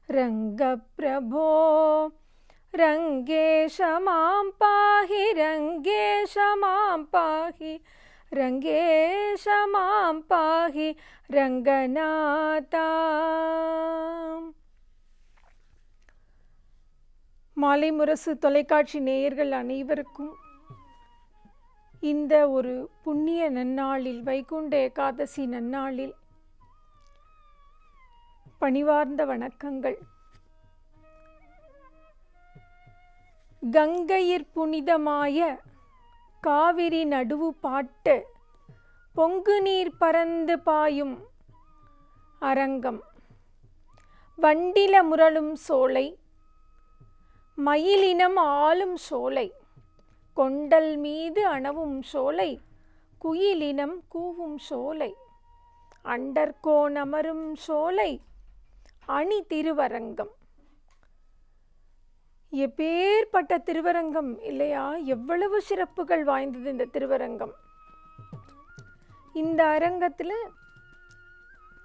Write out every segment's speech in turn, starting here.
रङ्गप्रभो रङ्गेश मां पाहि रङ्गेश मां पाहि रङ्गेश मां पाहि रङ्गनाथा. மாலை முரசு தொலைக்காட்சி நேயர்கள் அனைவருக்கும் இந்த ஒரு புண்ணிய நன்னாளில், வைகுண்ட ஏகாதசி நன்னாளில் பணிவார்ந்த வணக்கங்கள். கங்கையிற் புனிதமாய காவிரி நடுவு பாட்டு பொங்கு நீர் பரந்து பாயும் அரங்கம், வண்டில முரளும் சோலை, மயிலினம் ஆளும் சோலை, கொண்டல் மீது அணவும் சோலை, குயிலினம் கூவும் சோலை, அண்டர்கோன் அமரும் சோலை, அணி திருவரங்கம். எப்பேற்பட்ட திருவரங்கம் இல்லையா? எவ்வளவு சிறப்புகள் வாய்ந்தது இந்த திருவரங்கம். இந்த அரங்கத்தில்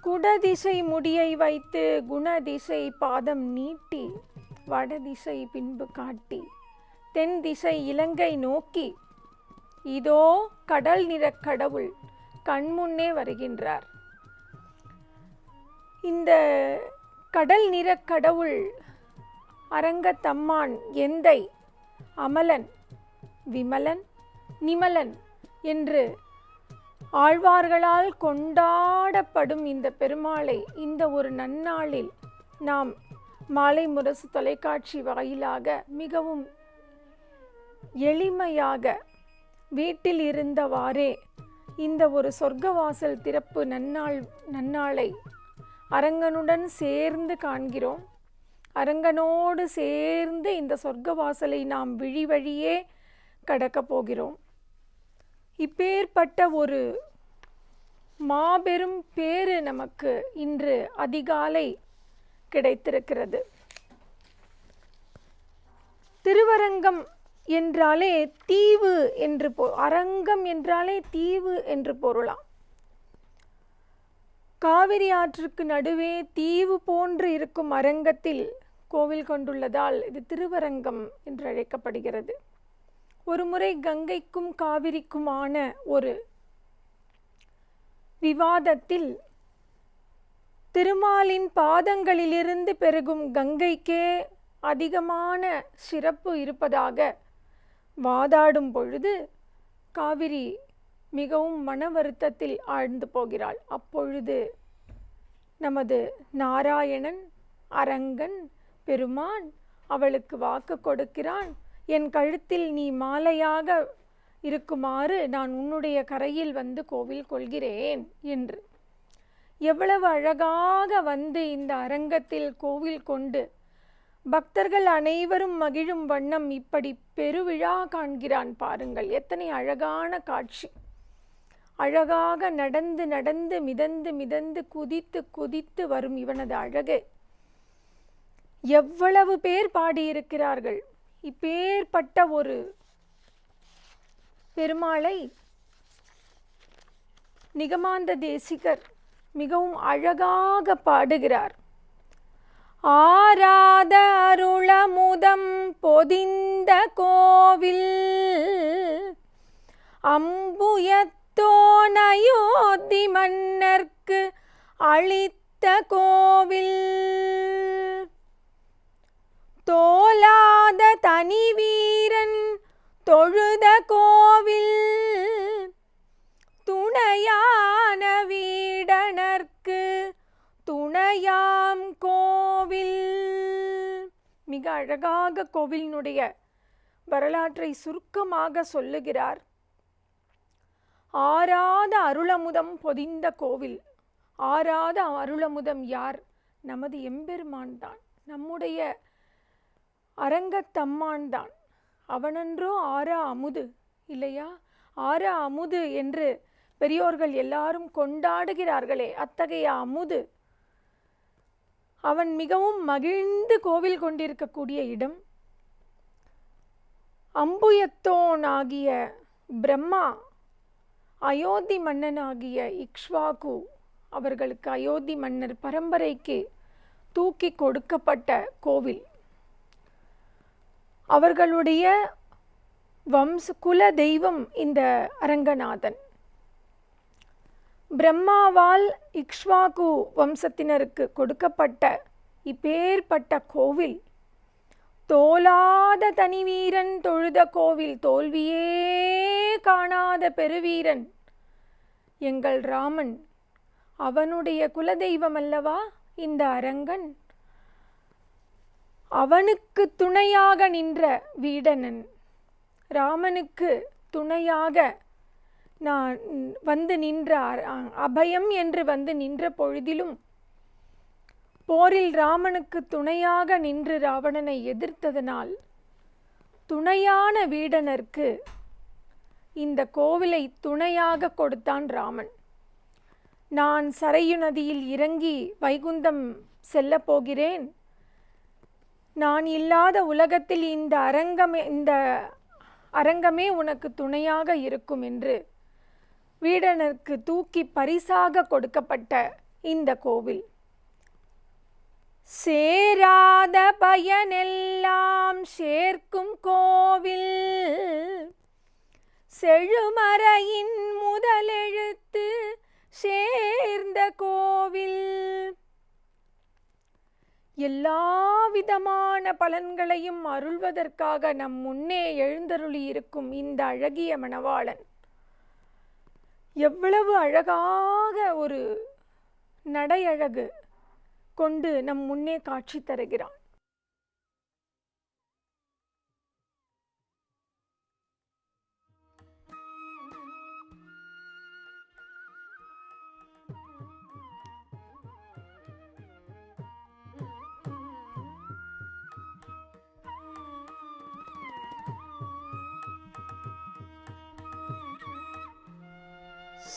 குடதிசை முடியை வைத்து குணதிசை பாதம் நீட்டி, வடதிசை பின்பு காட்டி, தென் திசை இலங்கை நோக்கி இதோ கடல் நிறக் கடவுள் கண்முன்னே வருகின்றார். இந்த கடல் நிறக் கடவுள் அரங்கத்தம்மான் எந்தை அமலன், விமலன், நிமலன் என்று ஆழ்வார்களால் கொண்டாடப்படும் இந்த பெருமாளை இந்த ஒரு நன்னாளில் நாம் மாலை முரசு தொலைக்காட்சி வாயிலாக மிகவும் எளிமையாக வீட்டில் இருந்தவாறே இந்த ஒரு சொர்க்கவாசல் திறப்பு நன்னாளை அரங்கனுடன் சேர்ந்து காண்கிறோம். அரங்கனோடு சேர்ந்து இந்த சொர்க்கவாசலை நாம் விழி வழியே கடக்கப் போகிறோம். இப்பேற்பட்ட ஒரு மாபெரும் பேறு நமக்கு இன்று அதிகாலை கிடைத்திருக்கிறது. திருவரங்கம் என்றாலே தீவு என்று அரங்கம் என்றாலே தீவு என்று பொருளாம். காவிரி ஆற்றுக்கு நடுவே தீவு போன்று இருக்கும் அரங்கத்தில் கோவில் கொண்டுள்ளதால் இது திருவரங்கம் என்று அழைக்கப்படுகிறது. ஒரு முறை கங்கைக்கும் காவிரிக்குமான ஒரு விவாதத்தில் திருமாலின் பாதங்களிலிருந்து பெருகும் கங்கைக்கே அதிகமான சிறப்பு இருப்பதாக வாதாடும் பொழுது காவிரி மிகவும் மன வருத்தத்தில் ஆழ்ந்து போகிறாள். அப்பொழுது நமது நாராயணன் அரங்கன் பெருமான் அவளுக்கு வாக்கு கொடுக்கிறான். என் கழுத்தில் நீ மாலையாக இருக்குமாறு நான் உன்னுடைய கரையில் வந்து கோவில் கொள்கிறேன் என்று. எவ்வளவு அழகாக வந்து இந்த அரங்கத்தில் கோவில் கொண்டு பக்தர்கள் அனைவரும் மகிழும் வண்ணம் இப்படி பெருவிழா காண்கிறான் பாருங்கள். எத்தனை அழகான காட்சி! அழகாக நடந்து நடந்து மிதந்து மிதந்து குதித்து குதித்து வரும் இவனது அழகு எவ்வளவு பேர் பாடியிருக்கிறார்கள். இப்பேற்பட்ட ஒரு பெருமாளை நிகமாந்த தேசிகர் மிகவும் அழகாக பாடுகிறார். ஆராத அருளமுதம் பொதிந்த கோவில் அம்புயத்தோன் அயோத்தி மன்னர்க்கு அளித்த கோவில், தோலாத தனி வீரன் தொழுத கோவில், துணையான வீடனர்க்கு துணையாம் கோவில். மிக அழகாக கோவிலினுடைய வரலாற்றை சுருக்கமாக சொல்லுகிறார். ஆராத அருளமுதம் பொதிந்த கோவில். ஆராத அருளமுதம் யார்? நமது எம்பெருமான் தான், நம்முடைய அரங்கத்தம்மான் தான். அவனன்றோ ஆரா அமுது இல்லையா? ஆரா அமுது என்று பெரியோர்கள் எல்லாரும் கொண்டாடுகிறார்களே, அத்தகைய அமுது. அவன் மிகவும் மகிழ்ந்து கோவில் கொண்டிருக்கக்கூடிய இடம். அம்புயத்தோன் ஆகிய பிரம்மா அயோத்தி மன்னனாகிய இக்ஷ்வாகு அவர்களுக்கு, அயோத்தி மன்னர் பரம்பரைக்கு தூக்கி கொடுக்கப்பட்ட கோவில். அவர்களுடைய குல தெய்வம் இந்த அரங்கநாதன். பிரம்மாவால் இக்ஷ்வாகு வம்சத்தினருக்கு கொடுக்கப்பட்ட இப்பேற்பட்ட கோவில், தோலாத தனிவீரன் தொழுத கோவில், தோல்வியே காணாத பெருவீரன் எங்கள் ராமன். அவனுடைய குலதெய்வம் அல்லவா இந்த அரங்கன். அவனுக்கு துணையாக நின்ற வீடனன், ராமனுக்கு துணையாக நான் வந்து நின்ற, அபயம் என்று வந்து நின்ற பொழுதிலும் போரில் ராமனுக்கு துணையாக நின்று ராவணனை எதிர்த்ததனால் துணையான வீடனருக்கு இந்த கோவிலை துணையாக கொடுத்தான் ராமன். நான் சரையு நதியில் இறங்கி வைகுந்தம் செல்ல போகிறேன், நான் இல்லாத உலகத்தில் இந்த அரங்கமே உனக்கு துணையாக இருக்கும் என்று வீடனருக்கு தூக்கி பரிசாக கொடுக்கப்பட்ட இந்த கோவில். சேராத பயனெல்லாம் சேர்க்கும் கோவில், செழுமறையின் முதலெழுத்து சேர்ந்த கோவில். எல்லா விதமான பலன்களையும் அருள்வதற்காக நம் முன்னே எழுந்தருளி இருக்கும் இந்த அழகிய மணவாளன் எவ்வளவு அழகாக ஒரு நடையழகு கொண்டு நம் முன்னே காட்சி தருகிறான்.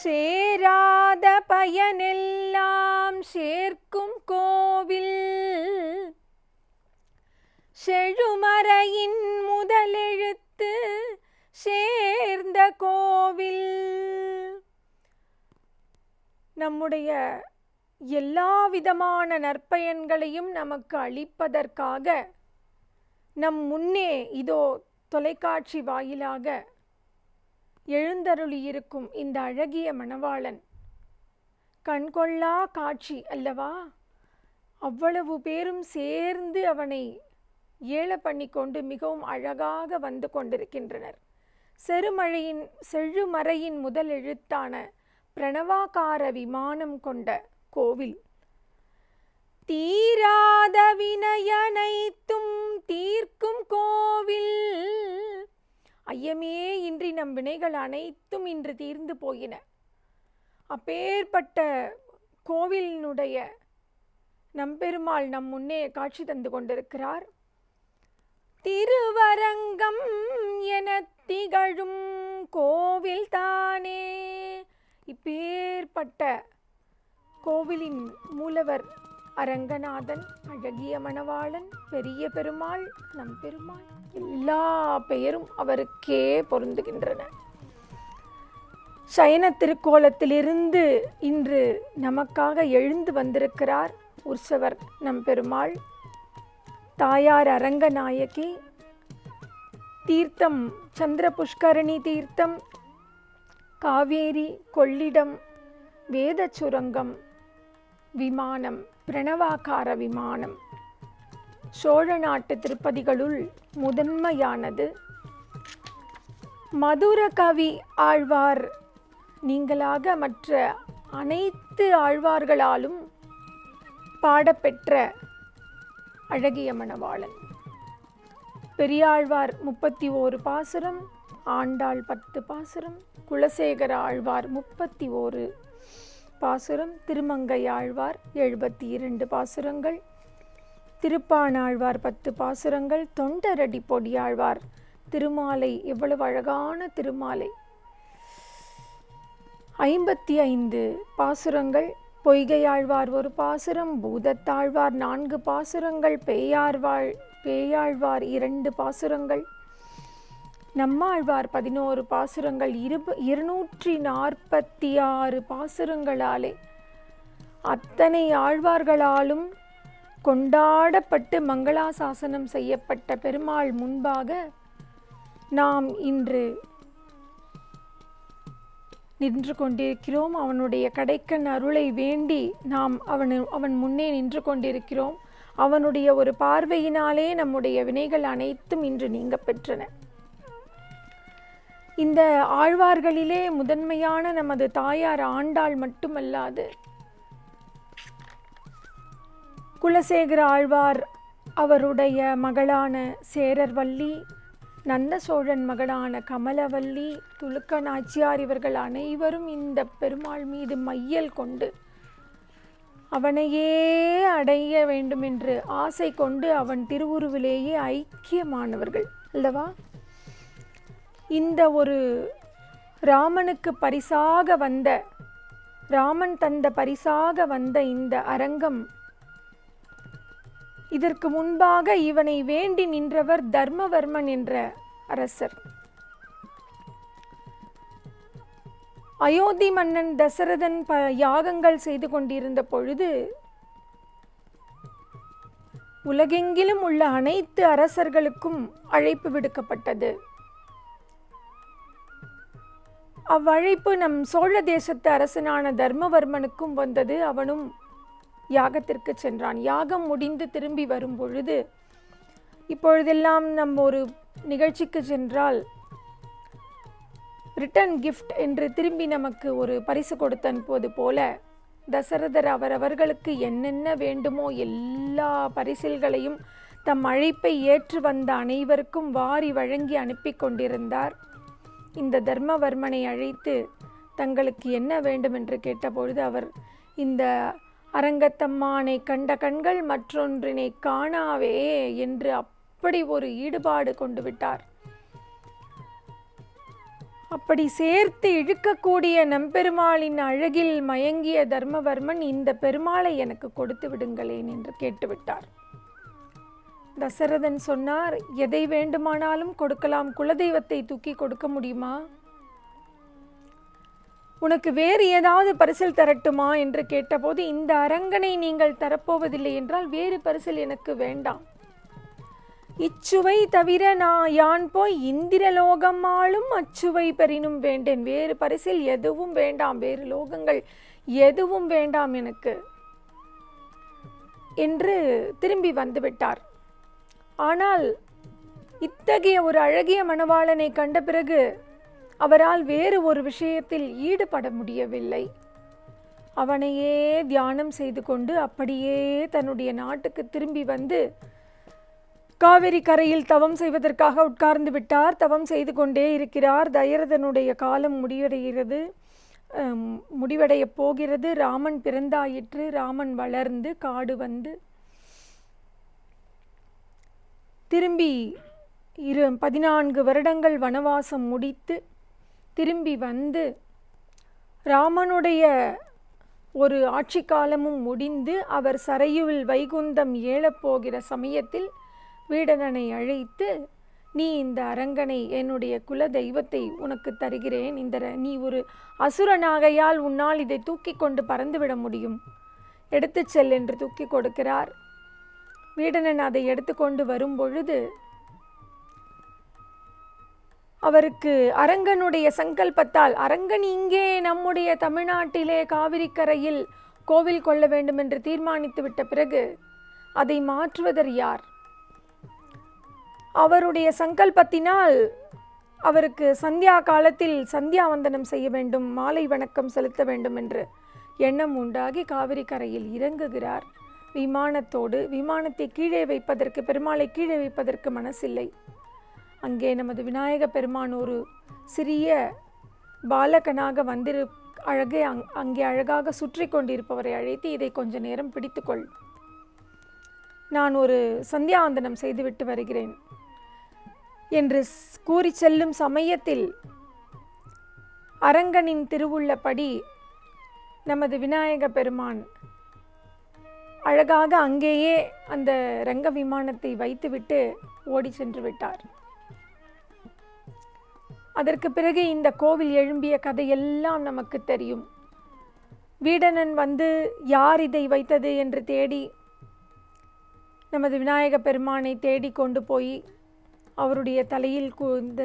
சேராத பயனெல்லாம் சேர்க்கும் கோவில், செழுமறையின் முதலெழுத்து சேர்ந்த கோவில். நம்முடைய எல்லா விதமான நற்பயன்களையும் நமக்கு அளிப்பதற்காக நம் முன்னே இதோ தொலைக்காட்சி வாயிலாக எழுந்தருளியிருக்கும் இந்த அழகிய மணவாளன் கண்கொள்ளா காட்சி அல்லவா. அவ்வளவு பேரும் சேர்ந்து அவனை ஏல பண்ணி கொண்டு மிகவும் அழகாக வந்து கொண்டிருக்கின்றனர். செழுமறையின் முதல் எழுத்தான பிரணவாகார விமானம் கொண்ட கோவில். தீராத வினையனைத்தும் தீர்க்கும் கோவில். ஐயமே இன்றி நம் வினைகள் அனைத்தும் இன்று தீர்ந்து போயின. அப்பேற்பட்ட கோவிலினுடைய நம்பெருமாள் நம் முன்னே காட்சி தந்து கொண்டிருக்கிறார். திருவரங்கம் என திகழும் கோவில் தானே. இப்பேற்பட்ட கோவிலின் மூலவர் அரங்கநாதன், அழகிய மணவாளன், பெரிய பெருமாள், நம் பெருமாள், எல்லா பெயரும் அவருக்கே பொருந்துகின்றன. சயன திருக்கோலத்திலிருந்து இன்று நமக்காக எழுந்து வந்திருக்கிறார் உற்சவர் நம் பெருமாள். தாயார் அரங்கநாயகி. தீர்த்தம் சந்திர புஷ்கரணி தீர்த்தம், காவேரி, கொள்ளிடம், வேத சுரங்கம், விமானம், பிரணவாகார விமானம் சோழ நாட்டு திருப்பதிகளுள் முதன்மையானது. மதுர கவி ஆழ்வார் நீங்களாக மற்ற அனைத்து ஆழ்வார்களாலும் பாடப்பெற்ற அழகிய மணவாளன். பெரியாழ்வார் 31 பாசுரம், ஆண்டாள் 10 பாசுரம், குலசேகர ஆழ்வார் 31 பாசுரம், திருமங்கை ஆழ்வார் 72 பாசுரங்கள், திருப்பாணாழ்வார் 10 பாசுரங்கள், தொண்டரடி பொடியாழ்வார் திருமாலை, எவ்வளவு அழகான திருமாலை, 55 பாசுரங்கள், பொய்கையாழ்வார் 1 பாசுரம், பூதத்தாழ்வார் 4 பாசுரங்கள், பேயாழ்வார் 2 பாசுரங்கள், நம்மாழ்வார் 11 பாசுரங்கள், 246 பாசுரங்களாலே அத்தனை ஆழ்வார்களாலும் கொண்டாடப்பட்டு மங்களாசாசனம் செய்யப்பட்ட பெருமாள் முன்பாக நாம் இன்று நின்று கொண்டிருக்கிறோம். அவனுடைய கடைக்கண் அருளை வேண்டி நாம் அவன் முன்னே நின்று கொண்டிருக்கிறோம். அவனுடைய ஒரு பார்வையினாலே நம்முடைய வினைகள் அனைத்தும் இன்று நீங்க பெற்றன. இந்த ஆழ்வார்களிலே முதன்மையான நமது தாயார் ஆண்டாள் மட்டுமல்லாது குலசேகர ஆழ்வார், அவருடைய மகளான சேரர்வல்லி, நந்த சோழன் மகளான கமலவல்லி, துலுக்க நாச்சியார் இவர்கள் அனைவரும் இந்த பெருமாள் மீது மையல் கொண்டு அவனையே அடைய வேண்டும் என்று ஆசை கொண்டு அவன் திருவுருவிலேயே ஐக்கியமானவர்கள் அல்லவா? இந்த ஒரு ராமனுக்கு பரிசாக வந்த, ராமன் தந்த பரிசாக வந்த இந்த அரங்கம், இதற்கு முன்பாக இவனை வேண்டி நின்றவர் தர்மவர்மன் என்ற அரசர். அயோத்தி மன்னன் தசரதன் யாகங்கள் செய்து கொண்டிருந்த பொழுது உலகெங்கிலும் உள்ள அனைத்து அரசர்களுக்கும் அழைப்பு விடுக்கப்பட்டது. அவ்வழைப்பு நம் சோழ தேசத்து அரசனான தர்மவர்மனுக்கும் வந்தது. அவனும் யாகத்திற்கு சென்றான். யாகம் முடிந்து திரும்பி வரும் பொழுது, இப்பொழுதெல்லாம் நம் ஒரு நிகழ்ச்சிக்கு சென்றால் ரிட்டர்ன் கிஃப்ட் என்று திரும்பி நமக்கு ஒரு பரிசு கொடுத்து அனுப்புவது போல, தசரதர் அவரவர்களுக்கு என்னென்ன வேண்டுமோ எல்லா பரிசில்களையும் தம் அழைப்பை ஏற்று வந்த அனைவருக்கும் வாரி வழங்கி அனுப்பி கொண்டிருந்தார். இந்த தர்மவர்மனை அழைத்து தங்களுக்கு என்ன வேண்டும் என்று கேட்டபொழுது அவர், இந்த அரங்கத்தம்மானை கண்ட கண்கள் மற்றொன்றினை காணாவே என்று அப்படி ஒரு ஈடுபாடு கொண்டு விட்டார். அப்படி சேர்த்து இழுக்கக்கூடிய நம்பெருமாளின் அழகில் மயங்கிய தர்மவர்மன், இந்த பெருமாளை எனக்கு கொடுத்து விடுங்களேன் என்று கேட்டுவிட்டார். தசரதன் சொன்னார், எதை வேண்டுமானாலும் கொடுக்கலாம், குலதெய்வத்தை தூக்கி கொடுக்க முடியுமா? உனக்கு வேறு ஏதாவது பரிசில் தரட்டுமா என்று கேட்டபோது, இந்த அரங்கனை நீங்கள் தரப்போவதில்லை என்றால் வேறு பரிசில் எனக்கு வேண்டாம். இச்சுவை தவிர யான் போய் இந்திரலோகம் ஆளும் அச்சுவை பெறினும் வேண்டேன். வேறு பரிசில் எதுவும் வேண்டாம், வேறு லோகங்கள் எதுவும் வேண்டாம் எனக்கு என்று திரும்பி வந்துவிட்டார். ஆனால் இத்தகைய ஒரு அழகிய மணவாளனை கண்ட பிறகு அவரால் வேறு ஒரு விஷயத்தில் ஈடுபட முடியவில்லை. அவனையே தியானம் செய்து கொண்டு அப்படியே தன்னுடைய நாட்டுக்கு திரும்பி வந்து காவிரி கரையில் தவம் செய்வதற்காக உட்கார்ந்து விட்டார். தவம் செய்து கொண்டே இருக்கிறார். தயரதனுடைய காலம் முடிவடைய போகிறது. ராமன் பிறந்தாயிற்று. ராமன் வளர்ந்து காடு வந்து திரும்பி 14 வருடங்கள் வனவாசம் முடித்து திரும்பி வந்து ராமனுடைய ஒரு ஆட்சி காலமும் முடிந்து அவர் சரையுவில் வைகுந்தம் ஏழப்போகிற சமயத்தில் வீடணனை அழைத்து, நீ இந்த அரங்கனை, என்னுடைய குல தெய்வத்தை உனக்கு தருகிறேன். நீ ஒரு அசுரனாகையால் உன்னால் இதை தூக்கி கொண்டு பறந்துவிட முடியும், எடுத்து செல் என்று தூக்கி கொடுக்கிறார். வீடணன் அதை எடுத்துக்கொண்டு வரும் பொழுது அவருக்கு அரங்கனுடைய சங்கல்பத்தால், அரங்கன் இங்கே நம்முடைய தமிழ்நாட்டிலே காவிரிக்கரையில் கோவில் கொள்ள வேண்டும் என்று தீர்மானித்து விட்ட பிறகு அதை மாற்றுவதர் யார்? அவருடைய சங்கல்பத்தினால் அவருக்கு சந்தியா காலத்தில் சந்தியாவந்தனம் செய்ய வேண்டும், மாலை வணக்கம் செலுத்த வேண்டும் என்று எண்ணம் உண்டாகி காவிரி கரையில் இறங்குகிறார் விமானத்தோடு. விமானத்தை கீழே வைப்பதற்கு, பெருமாளை கீழே வைப்பதற்கு மனசில்லை. அங்கே நமது விநாயக பெருமான் ஒரு சிறிய பாலகனாக அங்கே அழகாக சுற்றி கொண்டிருப்பவரை அழைத்து, இதை கொஞ்ச நேரம் பிடித்துக்கொள், நான் ஒரு சந்தியாவந்தனம் செய்துவிட்டு வருகிறேன் என்று கூறி செல்லும் சமயத்தில் அரங்கனின் திருவுள்ளப்படி நமது விநாயக பெருமான் அழகாக அங்கேயே அந்த ரங்க விமானத்தை வைத்துவிட்டு ஓடி சென்று விட்டார். அதற்கு பிறகு இந்த கோவில் எழும்பிய கதையெல்லாம் நமக்கு தெரியும். வீடணன் வந்து யார் இதை வைத்தது என்று தேடி நமது விநாயக பெருமானை தேடி கொண்டு போய் அவருடைய தலையில் இந்த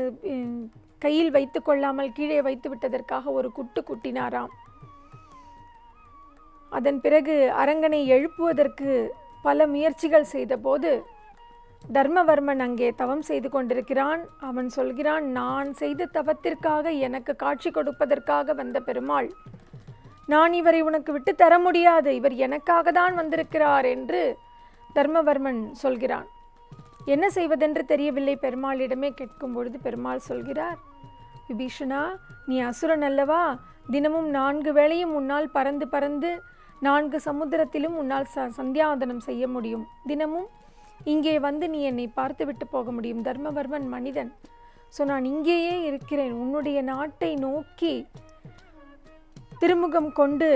கையில் வைத்து கொள்ளாமல் கீழே வைத்து விட்டதற்காக ஒரு குட்டு குட்டினாராம். அதன் பிறகு அரங்கனை எழுப்புவதற்கு பல முயற்சிகள் செய்தபோது தர்மவர்மன் அங்கே தவம் செய்து கொண்டிருக்கிறான். அவன் சொல்கிறான், நான் செய்த தவத்திற்காக எனக்கு காட்சி கொடுப்பதற்காக வந்த பெருமாள், நான் இவரை உனக்கு விட்டு தர முடியாது, இவர் எனக்காக தான் வந்திருக்கிறார் என்று தர்மவர்மன் சொல்கிறான். என்ன செய்வதென்று தெரியவில்லை. பெருமாளிடமே கேட்கும் பொழுது பெருமாள் சொல்கிறார், விபீஷணா, நீ அசுரன் அல்லவா? தினமும் 4 வேளையும் உன்னால் பறந்து பறந்து 4 சமுத்திரத்திலும் உன்னால் சந்தியாவதனம் செய்ய முடியும். தினமும் இங்கே வந்து நீ என்னை பார்த்து விட்டு போக முடியும். தர்மவர்மன் மனிதன். ஸோ நான் இங்கேயே இருக்கிறேன், உன்னுடைய நாட்டை நோக்கி திருமுகம் கொண்டு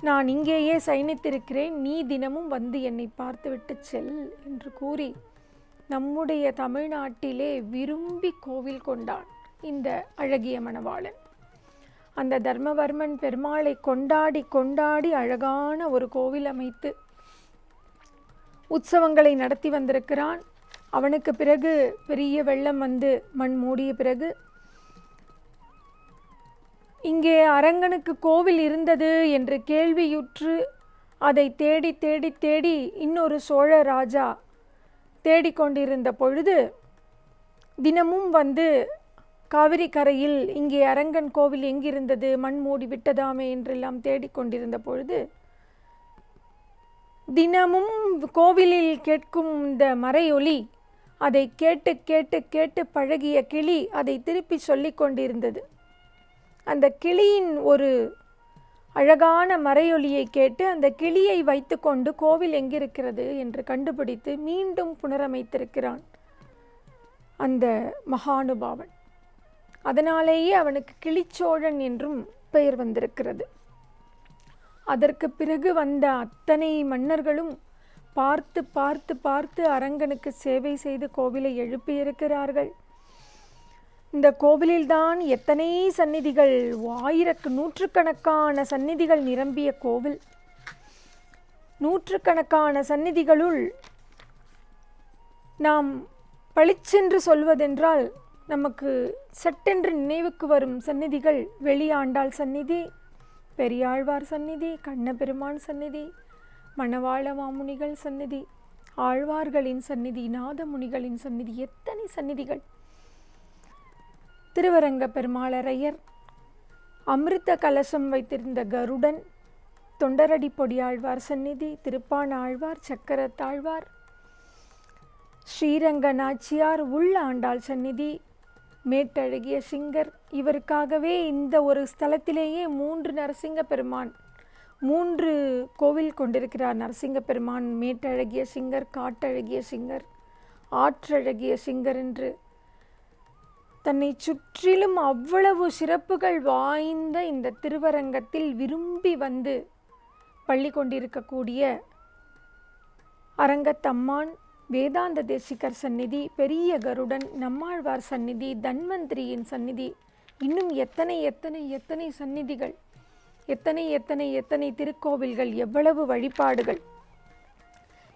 நான் இங்கேயே சயனித்திருக்கிறேன், நீ தினமும் வந்து என்னை பார்த்துவிட்டு செல் என்று கூறி நம்முடைய தமிழ்நாட்டிலே விரும்பி கோவில் கொண்டான் இந்த அழகிய மணவாளன். அந்த தர்மவர்மன் பெருமாளை கொண்டாடி கொண்டாடி அழகான ஒரு கோவில் அமைத்து உற்சவங்களை நடத்தி வந்திருக்கிறான். அவனுக்கு பிறகு பெரிய வெள்ளம் வந்து மண் மூடிய பிறகு இங்கே அரங்கனுக்கு கோவில் இருந்தது என்று கேள்வியுற்று அதை தேடி தேடி தேடி இன்னொரு சோழ ராஜா தேடிக்கொண்டிருந்த பொழுது தினமும் வந்து காவிரி கரையில் இங்கே அரங்கன் கோவில் எங்கிருந்தது, மண் மூடி விட்டதாமே என்றெல்லாம் தேடிக்கொண்டிருந்த பொழுது தினமும் கோவிலில் கேட்கும் இந்த மறையொலி, அதை கேட்டு கேட்டு கேட்டு பழகிய கிளி அதை திருப்பி சொல்லி கொண்டிருந்தது. அந்த கிளியின் ஒரு அழகான மறையொலியை கேட்டு அந்த கிளியை வைத்து கொண்டு கோவில் எங்கிருக்கிறது என்று கண்டுபிடித்து மீண்டும் புனரமைத்திருக்கிறான் அந்த மகானுபாவன். அதனாலேயே அவனுக்கு கிளிச்சோழன் என்றும் பெயர் வந்திருக்கிறது. அதற்கு பிறகு வந்த அத்தனை மன்னர்களும் பார்த்து பார்த்து பார்த்து அரங்கனுக்கு சேவை செய்து கோவிலை எழுப்பியிருக்கிறார்கள். இந்த கோவிலில்தான் எத்தனை சந்நிதிகள், நூற்றுக்கணக்கான சந்நிதிகள் நிரம்பிய கோவில். நூற்றுக்கணக்கான சந்நிதிகளுள் நாம் பளிச்சென்று சொல்வதென்றால் நமக்கு சட்டென்று நினைவுக்கு வரும் சந்நிதிகள் வெளியாண்டாள் சந்நிதி, பெரியாழ்வார் சந்நிதி, கண்ணபெருமான் சந்நிதி, மணவாள மாமுனிகள் சந்நிதி, ஆழ்வார்களின் சந்நிதி, நாதமுனிகளின் சந்நிதி, எத்தனை சந்நிதிகள். திருவரங்க பெருமாளரையர், அமிர்த கலசம் வைத்திருந்த கருடன், தொண்டரடி பொடியாழ்வார் சந்நிதி, திருப்பான ஆழ்வார், சக்கரத்தாழ்வார், ஸ்ரீரங்க நாச்சியார், உள்ள ஆண்டாள் சந்நிதி, மேட்டழகிய சிங்கர். இவருக்காகவே இந்த ஒரு ஸ்தலத்திலேயே 3 நரசிங்க பெருமான், 3 கோவில் கொண்டிருக்கிறார் நரசிங்க பெருமான். மேட்டழகிய சிங்கர், காட்டழகிய சிங்கர், ஆற்றழகிய சிங்கர் என்று தன்னை சுற்றிலும் அவ்வளவு சிறப்புகள் வாய்ந்த இந்த திருவரங்கத்தில் விரும்பி வந்து பள்ளி கொண்டிருக்கக்கூடிய அரங்கத்தம்மான், வேதாந்த தேசிகர் சந்நிதி, பெரிய கருடன், நம்மாழ்வார் சந்நிதி, தன்வந்திரியின் சந்நிதி, இன்னும் எத்தனை எத்தனை எத்தனை சந்நிதிகள், எத்தனை எத்தனை எத்தனை திருக்கோவில்கள், எவ்வளவு வழிபாடுகள்.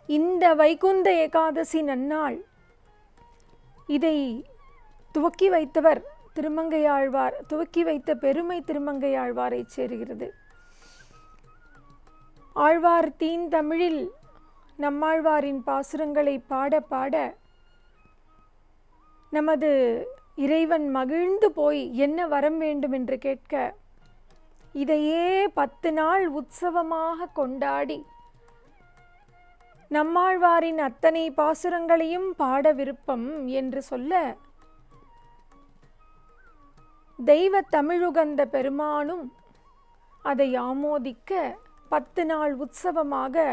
இந்த வைகுந்த ஏகாதசி நன்னாள் இதை துவக்கி வைத்தவர் திருமங்கையாழ்வார். துவக்கி வைத்த பெருமை திருமங்கையாழ்வாரை சேருகிறது. ஆழ்வார் தீந்தமிழில் நம்மாழ்வாரின் பாசுரங்களை பாட பாட நமது இறைவன் மகிழ்ந்து போய் என்ன வரம் வேண்டும் என்று கேட்க, இதையே 10 நாள் உற்சவமாக கொண்டாடி நம்மாழ்வாரின் அத்தனை பாசுரங்களையும் பாட விருப்பம் என்று சொல்ல, தெய்வ தமிழுகந்த பெருமானும் அதை ஆமோதிக்க 10 நாள் உற்சவமாக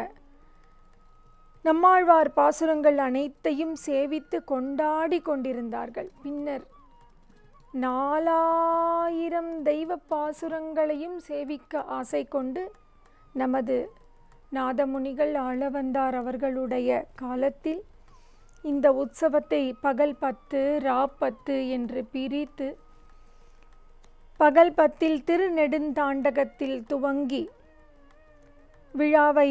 நம்மாழ்வார் பாசுரங்கள் அனைத்தையும் சேவித்து கொண்டாடி கொண்டிருந்தார்கள். பின்னர் 4000 தெய்வ பாசுரங்களையும் சேவிக்க ஆசை கொண்டு நமது நாதமுனிகள் ஆளவந்தார் அவர்களுடைய காலத்தில் இந்த உற்சவத்தை பகல் 10 ரா 10 என்று பிரித்து, பகல் 10 திருநெடுந்தாண்டகத்தில் துவங்கி விழாவை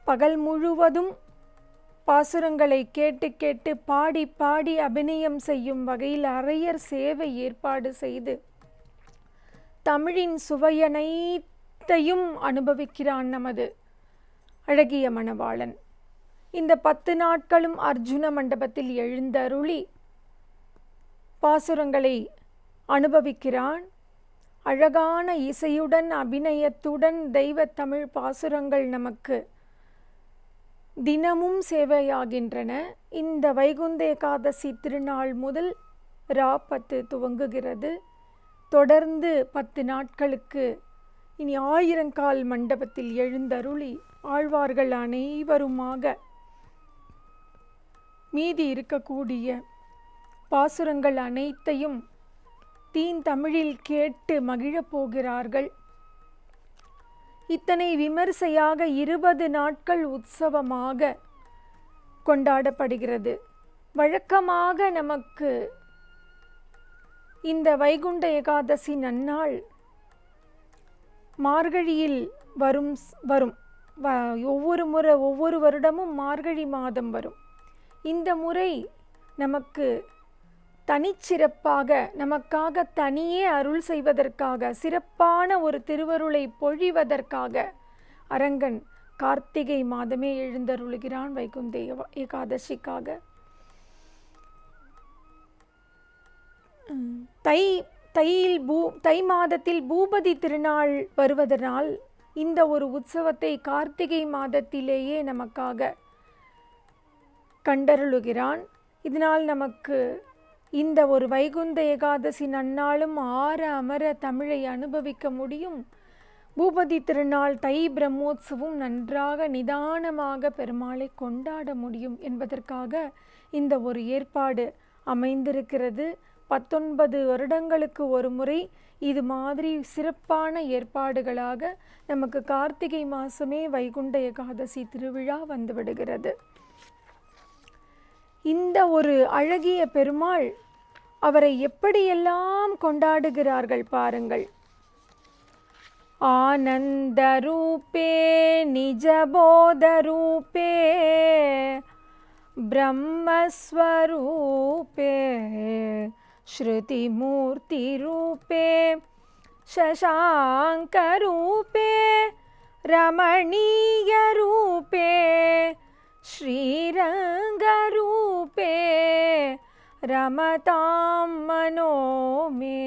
பகல் முழுவதும் பாசுரங்களை கேட்டு கேட்டு பாடி பாடி அபிநயம் செய்யும் வகையில் அரையர் சேவை ஏற்பாடு செய்து தமிழின் சுவையனைத்தையும் அனுபவிக்கிறான் நமது அழகிய மணவாளன். இந்த 10 நாட்களும் அர்ஜுன மண்டபத்தில் எழுந்தருளி பாசுரங்களை அனுபவிக்கிறான். அழகான இசையுடன் அபிநயத்துடன் தெய்வ தமிழ் பாசுரங்கள் நமக்கு தினமும் சேவையாகின்றன. இந்த வைகுந்த ஏகாதசி திருநாள் முதல் ரா 10 துவங்குகிறது. தொடர்ந்து 10 நாட்களுக்கு இனி 1000 கால் மண்டபத்தில் எழுந்தருளி ஆழ்வார்கள் அனைவருமாக மீதி இருக்கக்கூடிய பாசுரங்கள் அனைத்தையும் தீந்தமிழில் கேட்டு மகிழப் போகிறார்கள். இத்தனை விமர்சையாக 20 நாட்கள் உற்சவமாக கொண்டாடப்படுகிறது. வழக்கமாக நமக்கு இந்த வைகுண்ட ஏகாதசி நன்னாள் மார்கழியில் வரும் ஒவ்வொரு வருடமும் மார்கழி மாதம் வரும். இந்த முறை நமக்கு தனிச்சிறப்பாக நமக்காக தனியே அருள் செய்வதற்காக சிறப்பான ஒரு திருவருளை பொழிவதற்காக அரங்கன் கார்த்திகை மாதமே எழுந்தருளுகிறான் வைகுந்த ஏகாதசிக்காக. தை மாதத்தில் பூபதி திருநாள் வருவதனால் இந்த ஒரு உற்சவத்தை கார்த்திகை மாதத்திலேயே நமக்காக கண்டருளுகிறான். இதனால் நமக்கு இந்த ஒரு வைகுந்த ஏகாதசி நன்னாளும் ஆற அமர தமிழை அனுபவிக்க முடியும். பூபதி திருநாள் தை பிரம்மோற்சவம் நன்றாக நிதானமாக பெருமாளை கொண்டாட முடியும் என்பதற்காக இந்த ஒரு ஏற்பாடு அமைந்திருக்கிறது. 19 வருடங்களுக்கு ஒரு முறை இது மாதிரி சிறப்பான ஏற்பாடுகளாக நமக்கு கார்த்திகை மாதமே வைகுண்ட ஏகாதசி திருவிழா வந்துவிடுகிறது. இந்த ஒரு அழகிய பெருமாள் அவரை எப்படியெல்லாம் கொண்டாடுகிறார்கள் பாருங்கள். ஆனந்த ரூபே நிஜபோத ரூபே பிரம்மஸ்வரூபே ஸ்ருதி மூர்த்தி ரூபே சசாங்க ரூபே ரமணீய ரூபே ஸ்ரீரங்கரூபே ரமதாம் மனோமே.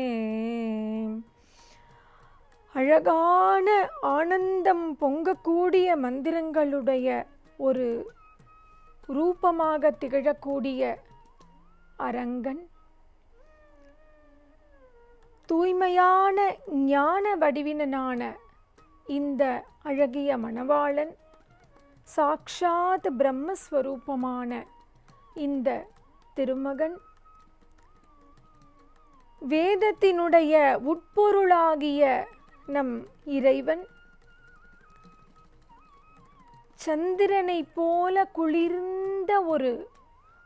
அழகான ஆனந்தம் பொங்கக்கூடிய மந்திரங்களுடைய ஒரு ரூபமாக திகழக்கூடிய அரங்கன், தூய்மையான ஞான வடிவினனான இந்த அழகிய மணவாளன், சாக்ஷாத் பிரம்மஸ்வரூபமான இந்த திருமகன், வேதத்தினுடைய உட்பொருளாகிய நம் இறைவன், சந்திரனை போல குளிர்ந்த ஒரு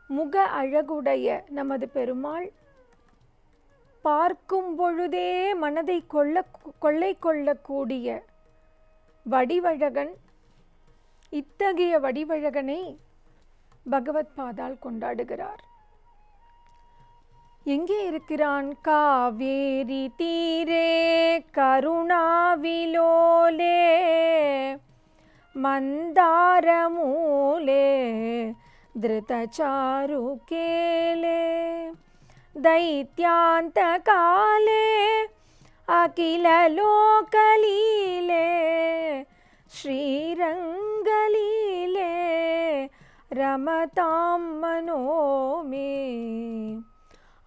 முக அழகுடைய நமது பெருமாள், பார்க்கும் பொழுதே மனதை கொள்ளை கொள்ளக்கூடிய வடிவழகன். இத்தகைய வடிவழகனை பகவத் பாதால் கொண்டாடுகிறார். எங்கே இருக்கிறான்? காவேரி தீரே கருணாவிலோலே மந்தாரமூலே धृतचारुकेले दैत्यान्तकाले अखिललोकलीले श्रीरङ्गलीले ரமதாம் மனோமே.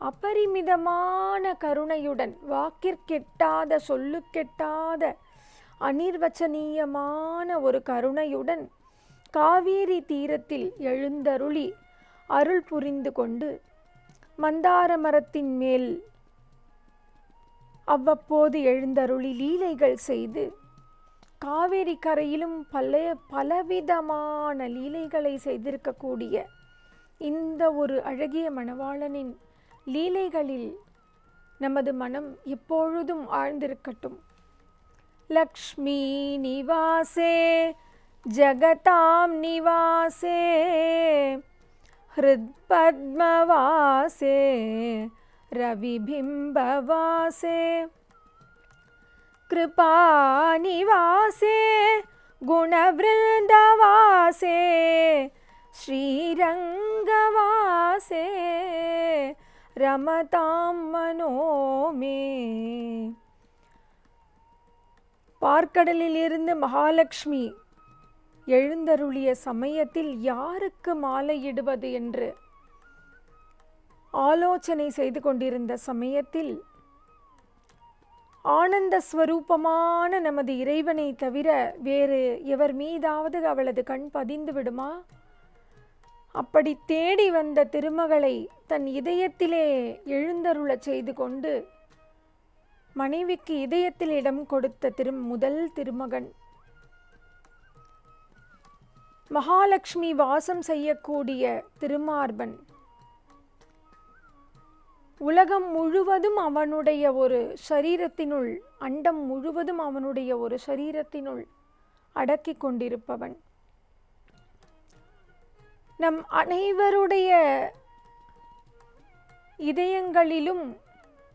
அபரிமிதமான கருணையுடன், வாக்கிற்கெட்டாத சொல்லுக்கெட்டாத அனிர்வச்சனீயமான ஒரு கருணையுடன் காவேரி தீரத்தில் எழுந்தருளி அருள் புரிந்து கொண்டு மந்தார மரத்தின் மேல் அவ்வப்போது எழுந்தருளி லீலைகள் செய்து, காவேரி கரையிலும் பலவிதமான லீலைகளை செய்திருக்கக்கூடிய இந்த ஒரு அழகிய மணவாளனின் லீலைகளில் நமது மனம் எப்பொழுதும் ஆழ்ந்திருக்கட்டும். லக்ஷ்மி நிவாசே जगतां निवासे हृत्पद्मवासे रविबिम्बवासे कृपानिवासे गुणवृन्दवासे श्रीरङ्गवासे रमतां मनो मे. பார்க்கடலிலிருந்து மகாலட்சுமி எழுந்தருளிய சமயத்தில் யாருக்கு மாலையிடுவது என்று ஆலோசனை செய்து கொண்டிருந்த சமயத்தில் ஆனந்த ஸ்வரூபமான நமது இறைவனை தவிர வேறு எவர் மீதாவது அவளது கண் பதிந்து விடுமா? அப்படி தேடி வந்த திருமகளை தன் இதயத்திலே எழுந்தருளச் செய்து கொண்டு மனைவிக்கு இதயத்தில் இடம் கொடுத்த முதல் திருமகன். மகாலட்சுமி வாசம் செய்யக்கூடிய திருமார்பன். உலகம் முழுவதும் அவனுடைய ஒரு சரீரத்தினுள், அண்டம் முழுவதும் அவனுடைய ஒரு சரீரத்தினுள் அடக்கி கொண்டிருப்பவன். நம் அனைவருடைய இதயங்களிலும்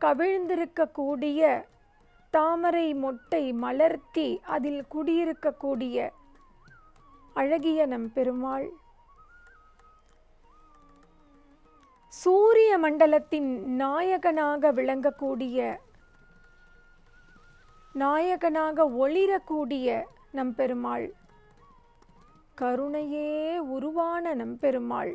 கவிழ்ந்திருக்கக்கூடிய தாமரை மொட்டை மலர்த்தி அதில் குடியிருக்கக்கூடிய அழகிய நம் பெருமாள். சூரிய மண்டலத்தின் நாயகனாக விளங்கக்கூடிய, நாயகனாக ஒளிரக்கூடிய நம் பெருமாள், கருணையே உருவான நம் பெருமாள்.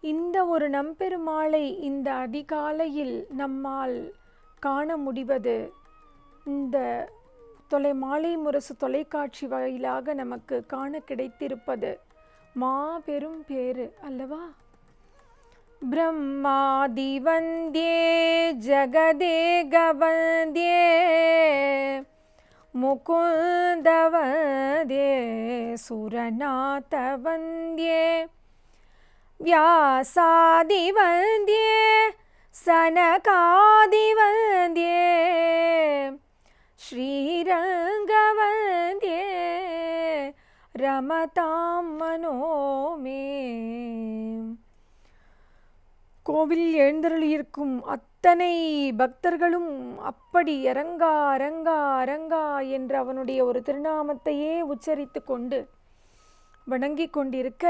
இந்த ஒரு நம்பெருமாளை இந்த அதிகாலையில் நம்மால் காண முடிவது இந்த மாலை முரசு தொலைக்காட்சி வாயிலாக நமக்கு காண கிடைத்திருப்பது மாபெரும் பேறு அல்லவா? பிரம்மாதி வந்தே ஜகதேக வந்தே முகுந்த வந்தே சுரநாத வந்தே व्यासादि वन्द्ये सनकादि वन्द्ये श्रीरंग वन्द्ये रमतां मनो मे. கோவில் எழுந்தருளியிருக்கும் அத்தனை பக்தர்களும் அப்படி அரங்கா அரங்கா அரங்கா என்று அவனுடைய ஒரு திருநாமத்தையே உச்சரித்து கொண்டு வணங்கி கொண்டிருக்க,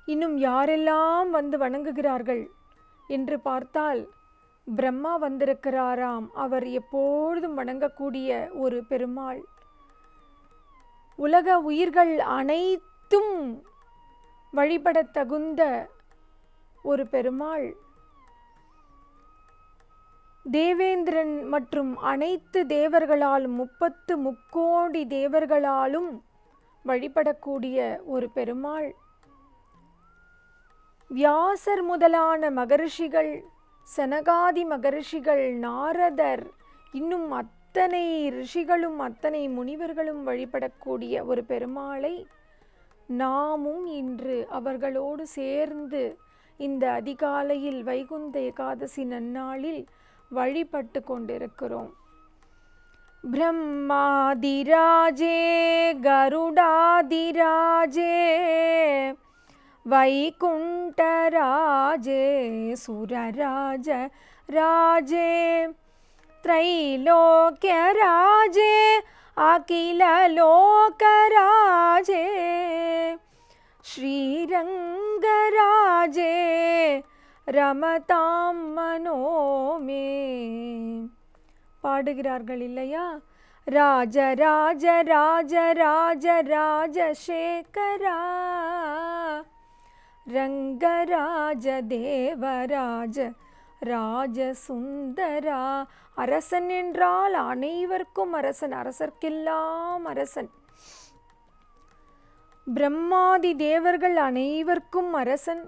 இன்னும் யாரெல்லாம் வந்து வணங்குகிறார்கள் என்று பார்த்தால் பிரம்மா வந்திருக்கிறாராம். அவர் எப்பொழுதும் வணங்கக்கூடிய ஒரு பெருமாள். உலக உயிர்கள் அனைத்தும் வழிபட தகுந்த ஒரு பெருமாள். தேவேந்திரன் மற்றும் அனைத்து தேவர்களாலும் 30 முக்கோடி தேவர்களாலும் வழிபடக்கூடிய ஒரு பெருமாள். வியாசர் முதலான மகரிஷிகள், சனகாதி மகரிஷிகள், நாரதர், இன்னும் அத்தனை ரிஷிகளும் அத்தனை முனிவர்களும் வழிபடக்கூடிய ஒரு பெருமாளை நாமும் இன்று அவர்களோடு சேர்ந்து இந்த அதிகாலையில் வைகுந்த ஏகாதசி நன்னாளில் வழிபட்டு கொண்டிருக்கிறோம். பிரம்மாதிராஜே கருடாதிராஜே वैकुण्ठराजे सुरराज राजे त्रैलोक्यराजे अखिललोकराजे श्रीरङ्गराजे रमतां मनो मे. பாடுகிறார்கள் இல்லையா? ராஜ ராஜ ராஜ ராஜ ராஜசேகரா ரங்கராஜ தேவராஜ ராஜசுந்தரா. அரசன் என்றால் அனைவருக்கும் அரசன், அரசர்க்கெல்லாம் அரசன். பிரம்மாதி தேவர்கள் அனைவருக்கும் அரசன்.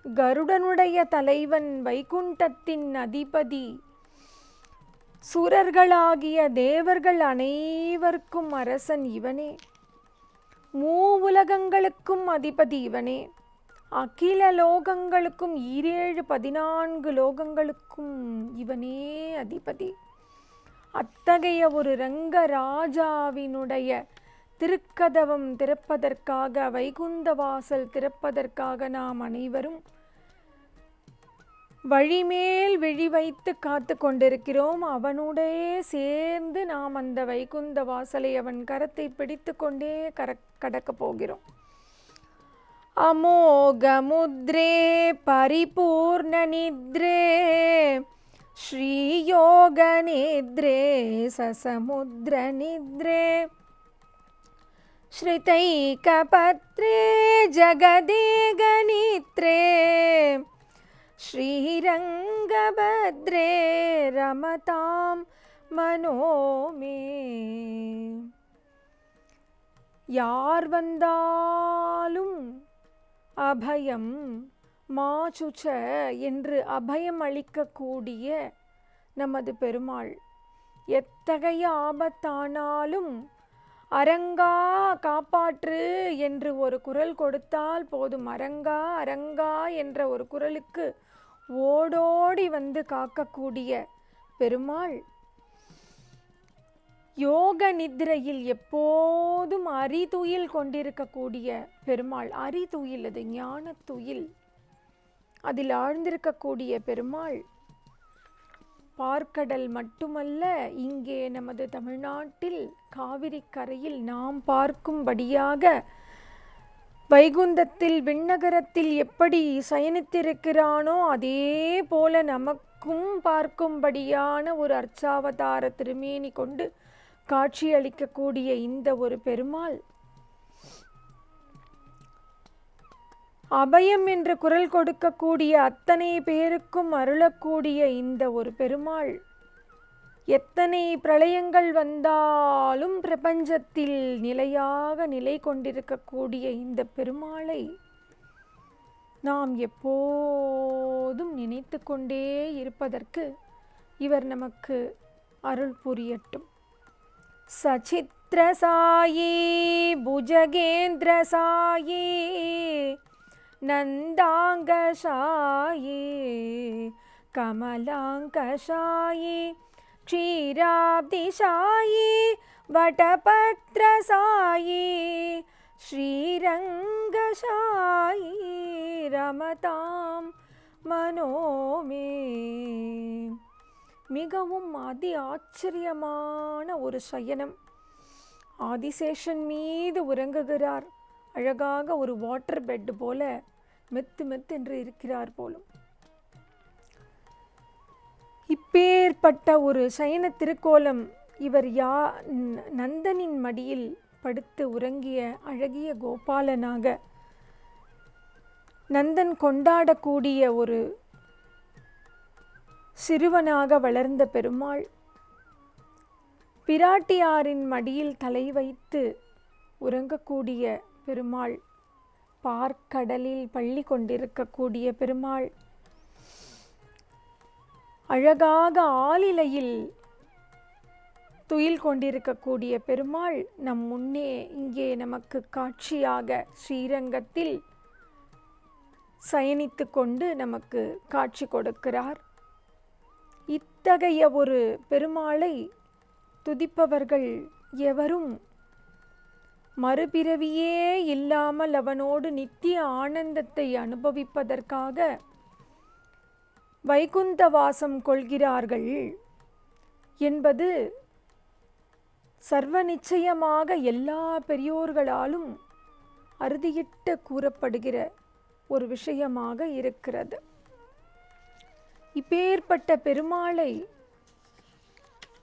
கருடனுடைய தலைவன், வைகுண்டத்தின் அதிபதி. சுரர்களாகிய தேவர்கள் அனைவருக்கும் அரசன் இவனே. மூவுலகங்களுக்கும் அதிபதி இவனே. அகில லோகங்களுக்கும் 14 லோகங்களுக்கும் இவனே அதிபதி. அத்தகைய ஒரு ரங்கராஜாவினுடைய திருக்கதவம் திறப்பதற்காக, வைகுந்த வாசல் திறப்பதற்காக நாம் அனைவரும் வழிமேல் விழி வைத்து காத்து கொண்டிருக்கிறோம். அவனுடைய சேர்ந்து நாம் அந்த வைகுந்த வாசலை அவன் கரத்தை பிடித்து கொண்டே கடக்கப் போகிறோம். அமோக முத்ரே பரிபூர்ண நித்ரே ஸ்ரீயோக நித்ரே சசமுத்ர நித்ரே ஸ்ருதைகபத்ரே ஜகதேக நித்ரே ஸ்ரீரங்கபத்ரே ரமதாம் மனோமே. யார் வந்தாலும் அபயம் மாசுச்ச என்று அபயம் அளிக்கக்கூடிய நமது பெருமாள் எத்தகைய ஆபத்தானாலும் அரங்கா காப்பாற்று என்று ஒரு குரல் கொடுத்தால் போதும். அரங்கா அரங்கா என்ற ஒரு குரலுக்கு ஓடோடி வந்து காக்கக்கூடிய பெருமாள் யோக நித்ரையில் எப்போதும் அறிதுயில் கொண்டிருக்கக்கூடிய பெருமாள். அறிதுயில், அது ஞான துயில், அதில் ஆழ்ந்திருக்கக்கூடிய பெருமாள். பார்க்கடல் மட்டுமல்ல, இங்கே நமது தமிழ்நாட்டில் காவிரி கரையில் நாம் பார்க்கும்படியாக வைகுந்தத்தில் விண்ணகரத்தில் எப்படி சயனித்திருக்கிறானோ அதே போல நமக்கும் பார்க்கும்படியான ஒரு அர்ச்சாவதார திருமேனி கொண்டு காட்சியளிக்கக்கூடிய இந்த ஒரு பெருமாள், அபயம் என்று குரல் கொடுக்கக்கூடிய அத்தனை பேருக்கும் அருளக்கூடிய இந்த ஒரு பெருமாள், எத்தனை பிரளயங்கள் வந்தாலும் பிரபஞ்சத்தில் நிலையாக நிலை கொண்டிருக்கக்கூடிய இந்த பெருமாளை நாம் எப்போதும் நினைத்து கொண்டே இருப்பதற்கு இவர் நமக்கு அருள் புரியட்டும். சச்சித்ரசாயி புஜகேந்திரசாயி நந்தாங்கசாயி கமலாங்கசாயி க்ஷீராப்திசாயி வடபத்ரசாயி ஸ்ரீரங்கசாயி ரமதாம் மனோமே. மிகவும் அதி ஆச்சரியமான ஒரு சயனம். ஆதிசேஷன் மீது உறங்குகிறார். அழகாக ஒரு வாட்டர் பெட் போல மெத்து மெத்து என்று இருக்கிறார் போலும். இப்பேற்பட்ட ஒரு சயன திருக்கோலம். இவர் நந்தனின் மடியில் படுத்து உறங்கிய அழகிய கோபாலனாக, நந்தன் கொண்டாடக்கூடிய ஒரு சிறுவனாக வளர்ந்த பெருமாள், பிராட்டியாரின் மடியில் தலை வைத்து உறங்கக்கூடிய பெருமாள், பார்க்கடலில் பள்ளி கொண்டிருக்கக்கூடிய பெருமாள், அழகாக ஆலிலையில் துயில் கொண்டிருக்கக்கூடிய பெருமாள் நம் முன்னே இங்கே நமக்கு காட்சியாக ஸ்ரீரங்கத்தில் சயனித்து கொண்டு நமக்கு காட்சி கொடுக்கிறார். இத்தகைய ஒரு பெருமாளை துதிப்பவர்கள் எவரும் மறுபிறவியே இல்லாமல் அவனோடு நித்திய ஆனந்தத்தை அனுபவிப்பதற்காக வைகுந்த வாசம் கொள்கிறார்கள் என்பது சர்வ நிச்சயமாக எல்லா பெரியோர்களாலும் அறுதியிட்டு கூறப்படுகிற ஒரு விஷயமாக இருக்கிறது. இப்பேற்பட்ட பெருமாளை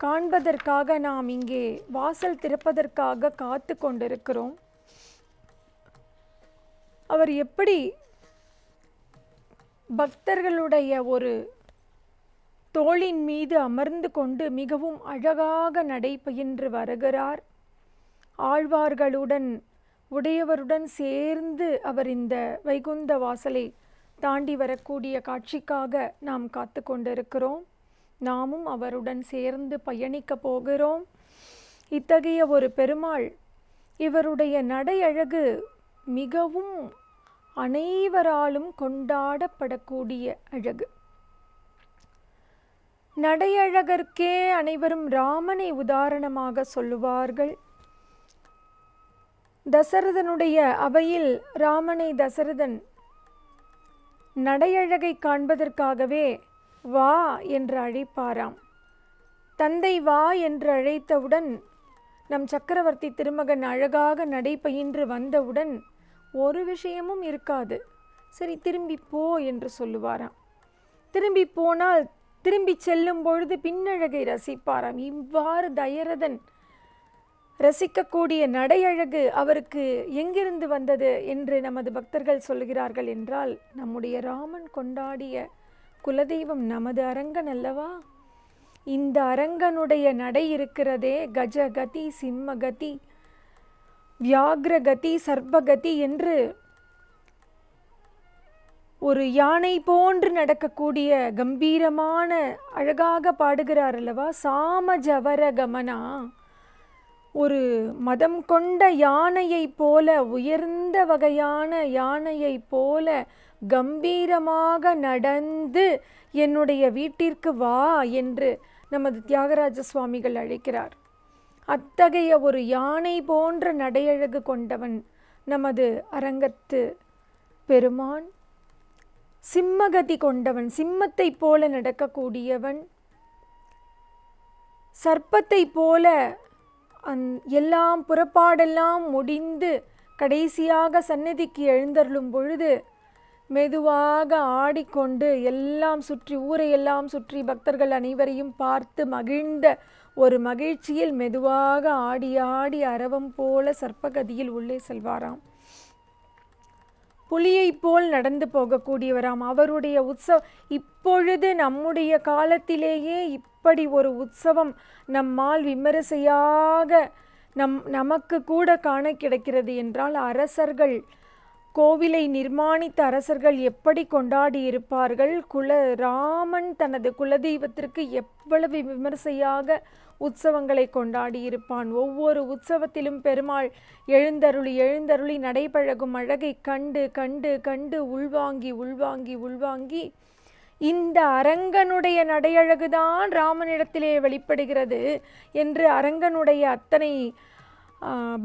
காண்பதற்காக நாம் இங்கே வாசல் திறப்பதற்காக காத்து கொண்டிருக்கிறோம். அவர் எப்படி பக்தர்களுடைய ஒரு தோளின் மீது அமர்ந்து கொண்டு மிகவும் அழகாக நடைபயின்று வருகிறார். ஆழ்வார்களுடன் உடையவருடன் சேர்ந்து அவர் இந்த வைகுந்த வாசலை தாண்டி வரக்கூடிய காட்சிக்காக நாம் காத்து கொண்டிருக்கிறோம். நாமும் அவருடன் சேர்ந்து பயணிக்க போகிறோம். இத்தகைய ஒரு பெருமாள், இவருடைய நடை அழகு மிகவும் அனைவராலும் கொண்டாடப்படக்கூடிய அழகு. நடையழகர்க்கே அனைவரும் ராமனை உதாரணமாக சொல்லுவார்கள். தசரதனுடைய அவையில் ராமனை தசரதன் நடையழகை காண்பதற்காகவே வா என்று அழைப்பாராம். தந்தை வா என்று அழைத்தவுடன் நம் சக்கரவர்த்தி திருமகன் அழகாக நடை பயின்று வந்தவுடன் ஒரு விஷயமும் இருக்காது. சரி திரும்பி போ என்று சொல்லுவாராம். திரும்பி போனால் திரும்பி செல்லும் பொழுது பின்னழகை ரசிப்பாராம். இவ்வாறு தயரதன் ரசிக்கக்கூடிய நடையழகு அவருக்கு எங்கிருந்து வந்தது என்று நமது பக்தர்கள் சொல்கிறார்கள் என்றால், நம்முடைய ராமன் கொண்டாடிய குலதெய்வம் நமது அரங்கன் அல்லவா? இந்த அரங்கனுடைய நடை இருக்கிறதே, கஜகதி, சிம்மகதி, வியாக்ரகதி, சர்பகதி என்று ஒரு யானை போன்று நடக்கக்கூடிய கம்பீரமான அழகாக பாடுகிறார் அல்லவா? சாமஜவர கமனா, ஒரு மதம் கொண்ட யானையை போல, உயர்ந்த வகையான யானையை போல கம்பீரமாக நடந்து என்னுடைய வீட்டிற்கு வா என்று நமது தியாகராஜ சுவாமிகள் அழைக்கிறார். அத்தகைய ஒரு யானை போன்ற நடையழகு கொண்டவன் நமது அரங்கத்து பெருமான். சிம்மகதி கொண்டவன், சிம்மத்தை போல நடக்கக்கூடியவன், சர்ப்பத்தை போல எல்லாம் புறப்பாடெல்லாம் முடிந்து கடைசியாக சந்நிதிக்கு எழுந்தருளும் பொழுது மெதுவாக ஆடிக்கொண்டு எல்லாம் சுற்றி, ஊரையெல்லாம் சுற்றி பக்தர்கள் அனைவரையும் பார்த்து மகிழ்ந்த ஒரு மகிழ்ச்சியில் மெதுவாக ஆடி ஆடி அரவம் போல சர்ப்பகதியில் உள்ளே செல்வாராம். புலியை போல் நடந்து போகக்கூடியவராம். அவருடைய இப்பொழுது நம்முடைய காலத்திலேயே இப்படி ஒரு உற்சவம் நம்மால் விமரிசையாக நமக்கு கூட காண கிடைக்கிறது என்றால், அரசர்கள், கோவிலை நிர்மாணித்த அரசர்கள் எப்படி கொண்டாடி இருப்பார்கள். ராமன் தனது குலதெய்வத்திற்கு எவ்வளவு விமரிசையாக உற்சவங்களை கொண்டாடி இருப்பான். ஒவ்வொரு உற்சவத்திலும் பெருமாள் எழுந்தருளி எழுந்தருளி நடைபழகும் அழகை கண்டு கண்டு கண்டு உள்வாங்கி உள்வாங்கி உள்வாங்கி இந்த அரங்கனுடைய நடையழகுதான் ராமனிடத்திலே வெளிப்படுகிறது என்று அரங்கனுடைய அத்தனை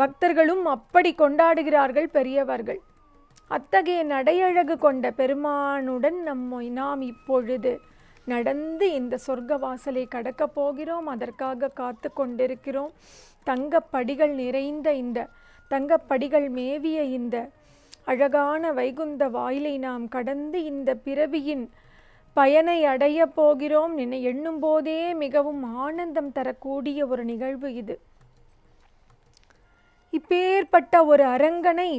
பக்தர்களும் அப்படி கொண்டாடுகிறார்கள் பெரியவர்கள். அத்தகைய நடையழகு கொண்ட பெருமானுடன் நாம் இப்பொழுது நடந்து இந்த சொர்க்க வாசலை கடக்கப் போகிறோம். அதற்காக காத்து கொண்டிருக்கிறோம். தங்கப்படிகள் நிறைந்த இந்த தங்கப்படிகள் மேவிய இந்த அழகான வைகுந்த வாயிலை நாம் கடந்து இந்த பிறவியின் பயனை அடைய போகிறோம். எண்ணும் போதே மிகவும் ஆனந்தம் தரக்கூடிய ஒரு நிகழ்வு இது. இப்பேற்பட்ட ஒரு அரங்கனை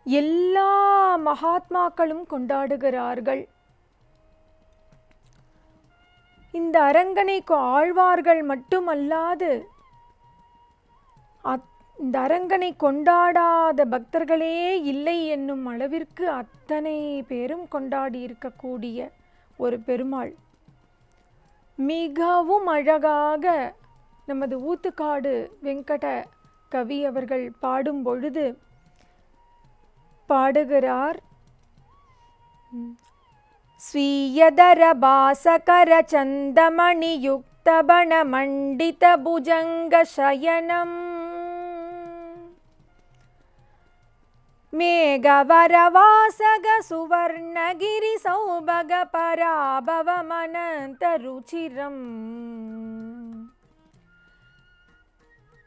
எல்லா மகாத்மாக்களும் கொண்டாடுகிறார்கள். இந்த அரங்கனை ஆழ்வார்கள் மட்டுமல்லாது இந்த அரங்கனை கொண்டாடாத பக்தர்களே இல்லை என்னும் அளவிற்கு அத்தனை பேரும் கொண்டாடி இருக்கக்கூடிய ஒரு பெருமாள். மிகவும் அழகாக நமது ஊத்துக்காடு வெங்கட கவி அவர்கள் பாடும் பொழுது பாடுகிறார். ஸ்வீயதர பாசகர சந்தமணி யுக்தபண மண்டித புஜங்க சயனம் மேகவரவாசக சுவர்ணகிரி சௌபக பராபவமனந்த ருச்சிரம்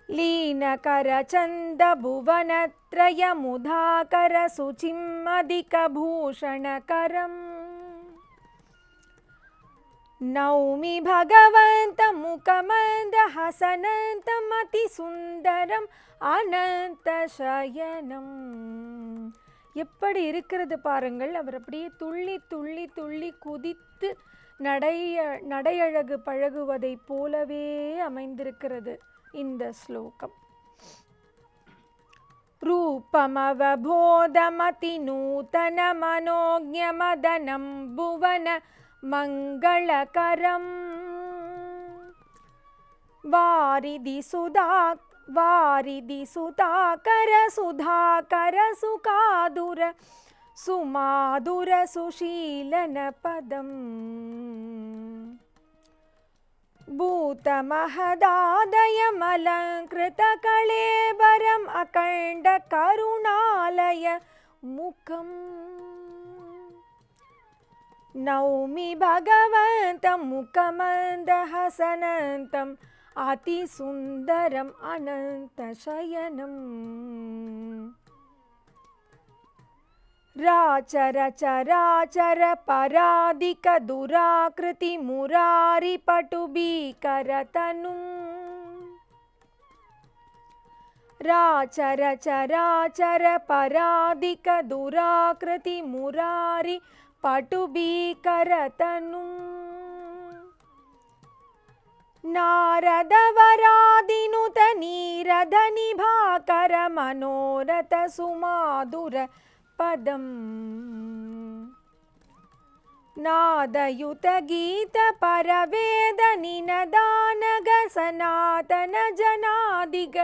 லீனகர சந்த புவனத்ரய முதாகர சுச்சிம்மதிக பூஷணகரம் நௌமி பகவந்த முகமந்த ஹசனந்தம் அதி சுந்தரம் அனந்த சயனம். எப்படி இருக்கிறது பாருங்கள். அவர் அப்படியே துள்ளி துள்ளி துள்ளி குதித்து நடையழகு பழகுவதைப் போலவே அமைந்திருக்கிறது இந்த ஸ்லோகம். ரூபமவபோதமதி நூதன மனோஜ்ஞமதனம் புவன மங்களகரம் வாரிதி சுதாகர சுதாகர சுகாதுர सुमाधुर सुशीलन पदम् भूतमहदादयमलङ्कृत कळेबरम् अखण्ड करुणालय मुखम् नौमि भगवन्तं मुखमन्दहसनन्तम् अतिसुन्दरम् अनन्तशयनम् राचर पराधिक दुराकृति मुरारि पटुभीकरतनुम् राचर पराधिक दुराकृति मुरारि पटुभीकरतनुम् नारदवरादिनुत नीरद निभाकर मनोरथ सुमाधुर पदम् नादयुत गीत परवेद निनदानग सनातन जनादिग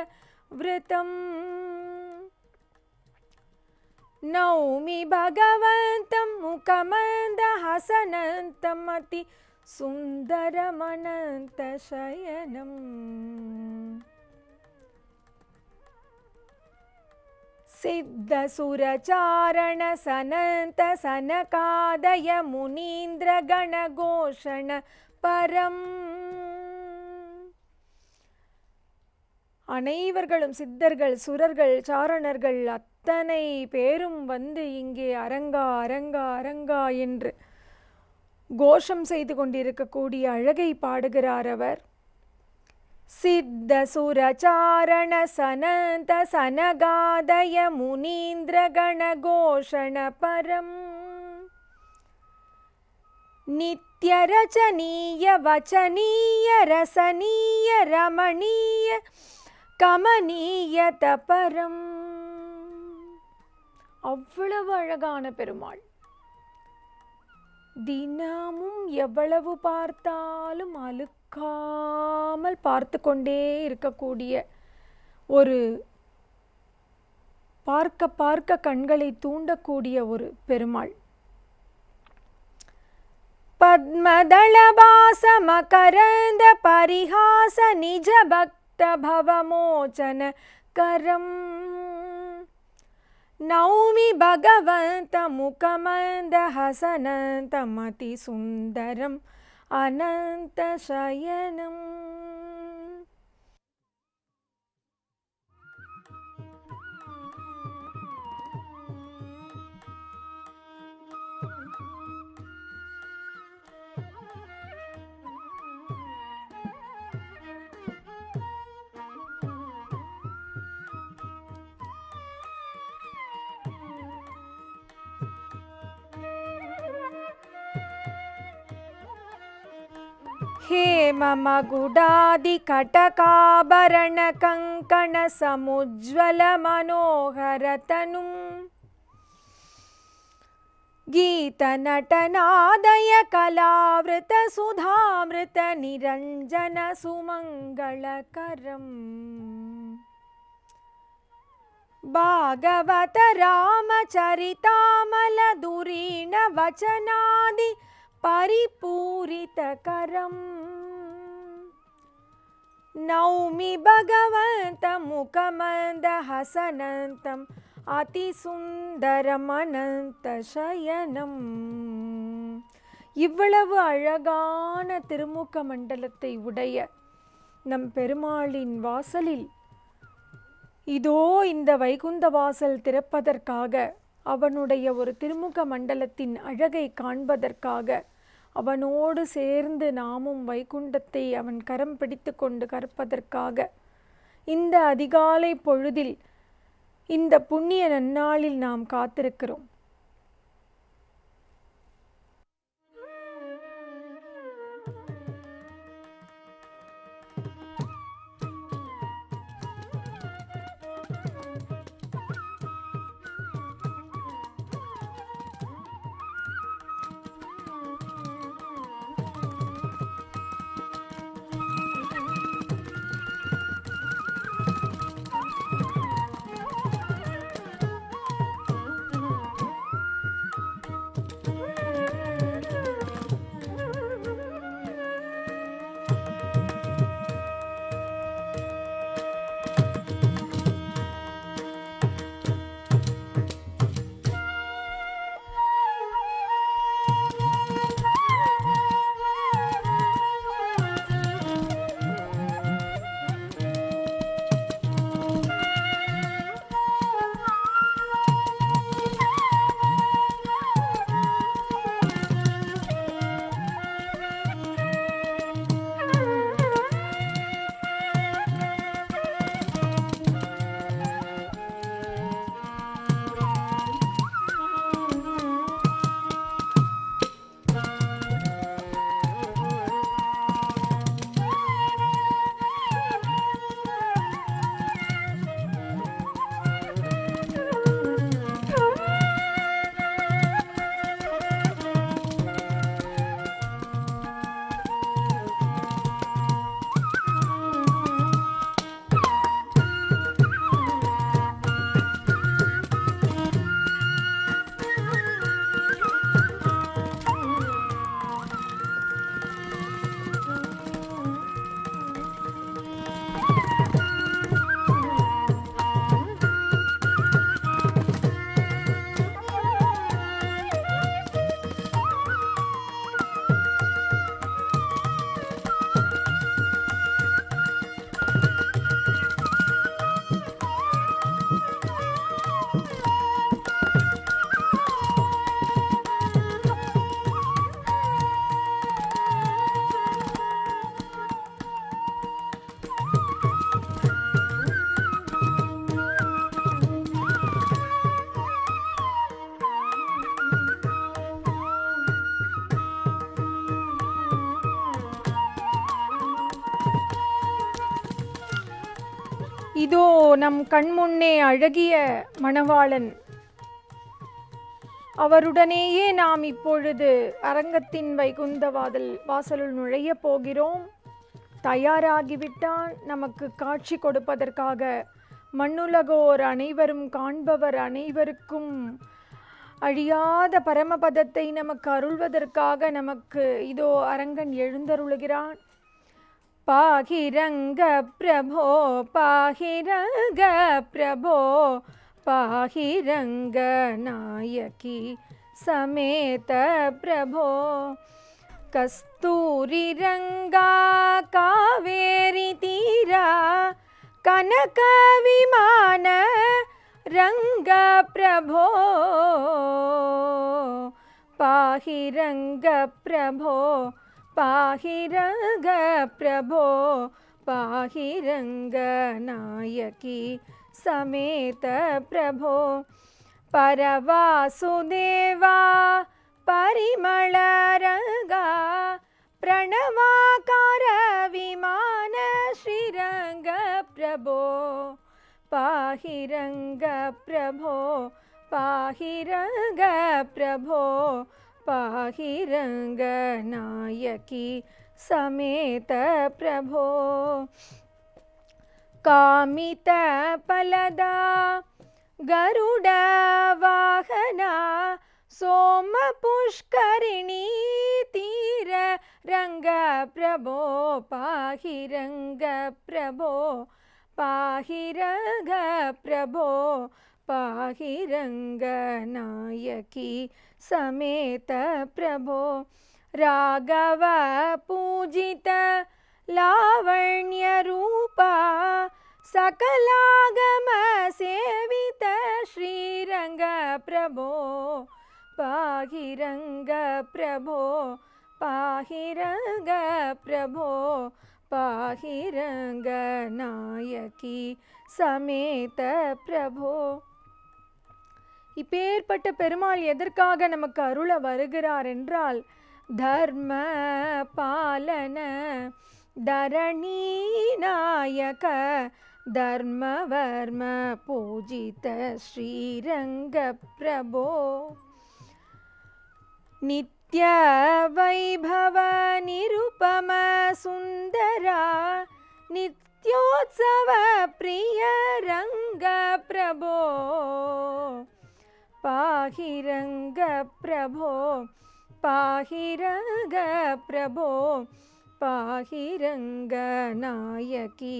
वृतम् नौमि भगवन्तं मुखमन्दहसनन्तम् अति सुन्दरमनन्तशयनम् सिद्धसुरचारण सनन्त सनकादय मुनीन्द्र गणघोषण परम् அனைவர்களும் சித்தர்கள் சுரர்கள் சாரணர்கள் அத்தனை பேரும் வந்து இங்கே அரங்கா அரங்கா அரங்கா என்று கோஷம் செய்து கொண்டிருக்கக்கூடிய அழகை பாடுகிறார் அவர். சித்த சுரச்சாரண சனந்த சனகாதய முனீந்திர கணகோஷண பரம் நித்ய ரச்சனீய வச்சனீய ரசனீய ரமணீய கமனீயத பரம். அவ்வளவு அழகான பெருமாள். தினமும் எவ்வளவு பார்த்தாலும் அலுக்காமல் பார்த்து கொண்டே இருக்கக்கூடிய ஒரு பார்க்க பார்க்க கண்களை தூண்டக்கூடிய ஒரு பெருமாள். பத்மதளபாச மகரந்த பரிஹாச நிஜ பக்த भवमोचन करम् नौमि भगवन्तं मुखमन्दहसनन्तम् अतिसुन्दरम् अनन्तशयनम्. हेम मगुडादि कटकाभरण कंकण समुज्ज्वल मनोहर तनुम् गीत नटनादय कलावृत सुधामृत निरंजन सुमंगलकरम् भागवत रामचरितामल दुरीण वचनादि परिपूरितकरम् नौमि भगवन्तं मुखमन्दहसनन्तम् அதிசுந்தரம் அனந்தசயனம். இவ்வளவு அழகான திருமுக மண்டலத்தை உடைய நம் பெருமாளின் வாசலில் இதோ இந்த வைகுந்த வாசல் திறப்பதற்காக, அவனுடைய ஒரு திருமுக மண்டலத்தின் அழகை காண்பதற்காக, அவனோடு சேர்ந்து நாமும் வைகுண்டத்தை அவன் கரம் பிடித்து கொண்டு கற்பதற்காக இந்த அதிகாலை பொழுதில் இந்த புண்ணிய நன்னாளில் நாம் காத்திருக்கிறோம். நம் கண்முன்னே அழகிய மணவாளன். அவருடனேயே நாம் இப்பொழுது அரங்கத்தின் வைகுந்த வாசலுள் நுழைய போகிறோம். தயாராகிவிட்டான் நமக்கு காட்சி கொடுப்பதற்காக. மண்ணுலகோர் அனைவரும் காண்பவர் அனைவருக்கும் அழியாத பரமபதத்தை நமக்கு அருள்வதற்காக நமக்கு இதோ அரங்கன் எழுந்தருளுகிறான். பாகிரங்க பிரபோ பாகிரங்க பிரபோ பாகிரங்க நாயகி சமேத பிரபோ கஸ்தூரி ரங்கா காவேரி தீரா கனக விமான ரங்க பிரபோ பாகிரங்க பிரபோ பாகிரங்க பிரபோ பாகிரங்க நாயகி சமேத பிரபோ பரவாசுதேவா பரிமளரங்கா பிரணவாகார விமான ஸ்ரீரங்க பிரபோ பாகிரங்க பிரபோ பாகிரங்க பிரபோ பாகிரங்க நாயகி சமேத பிரபோ காமித பலதா கருட வாகனா சோம புஷ்கரிணி தீர ரங்க பிரபோ பாகிரங்க பிரபோ பாகிரங்க பிரபோ பாகிரங்க நாயகி சமேத பிரபோ ராகவ பூஜித லாவண்ய ரூபா சகலாகம சேவித ஸ்ரீரங்க பிரபோ பாகிரங்க பிரபோ பாகிரங்க பிரபோ பாகிரங்க நாயகி சமேத பிரபோ. இப்பேற்பட்ட பெருமாள் எதற்காக நமக்கு அருள வருகிறார் என்றால், தர்ம பாலன தரணி நாயக தர்மவர்ம பூஜித ஸ்ரீரங்க பிரபோ நித்ய வைபவ நிருபம சுந்தரா நித்யோத்சவ பிரிய ரங்க பிரபோ பாகிரங்க பிரபோ பாகிரங்க பிரபோ பாகிரங்க நாயகி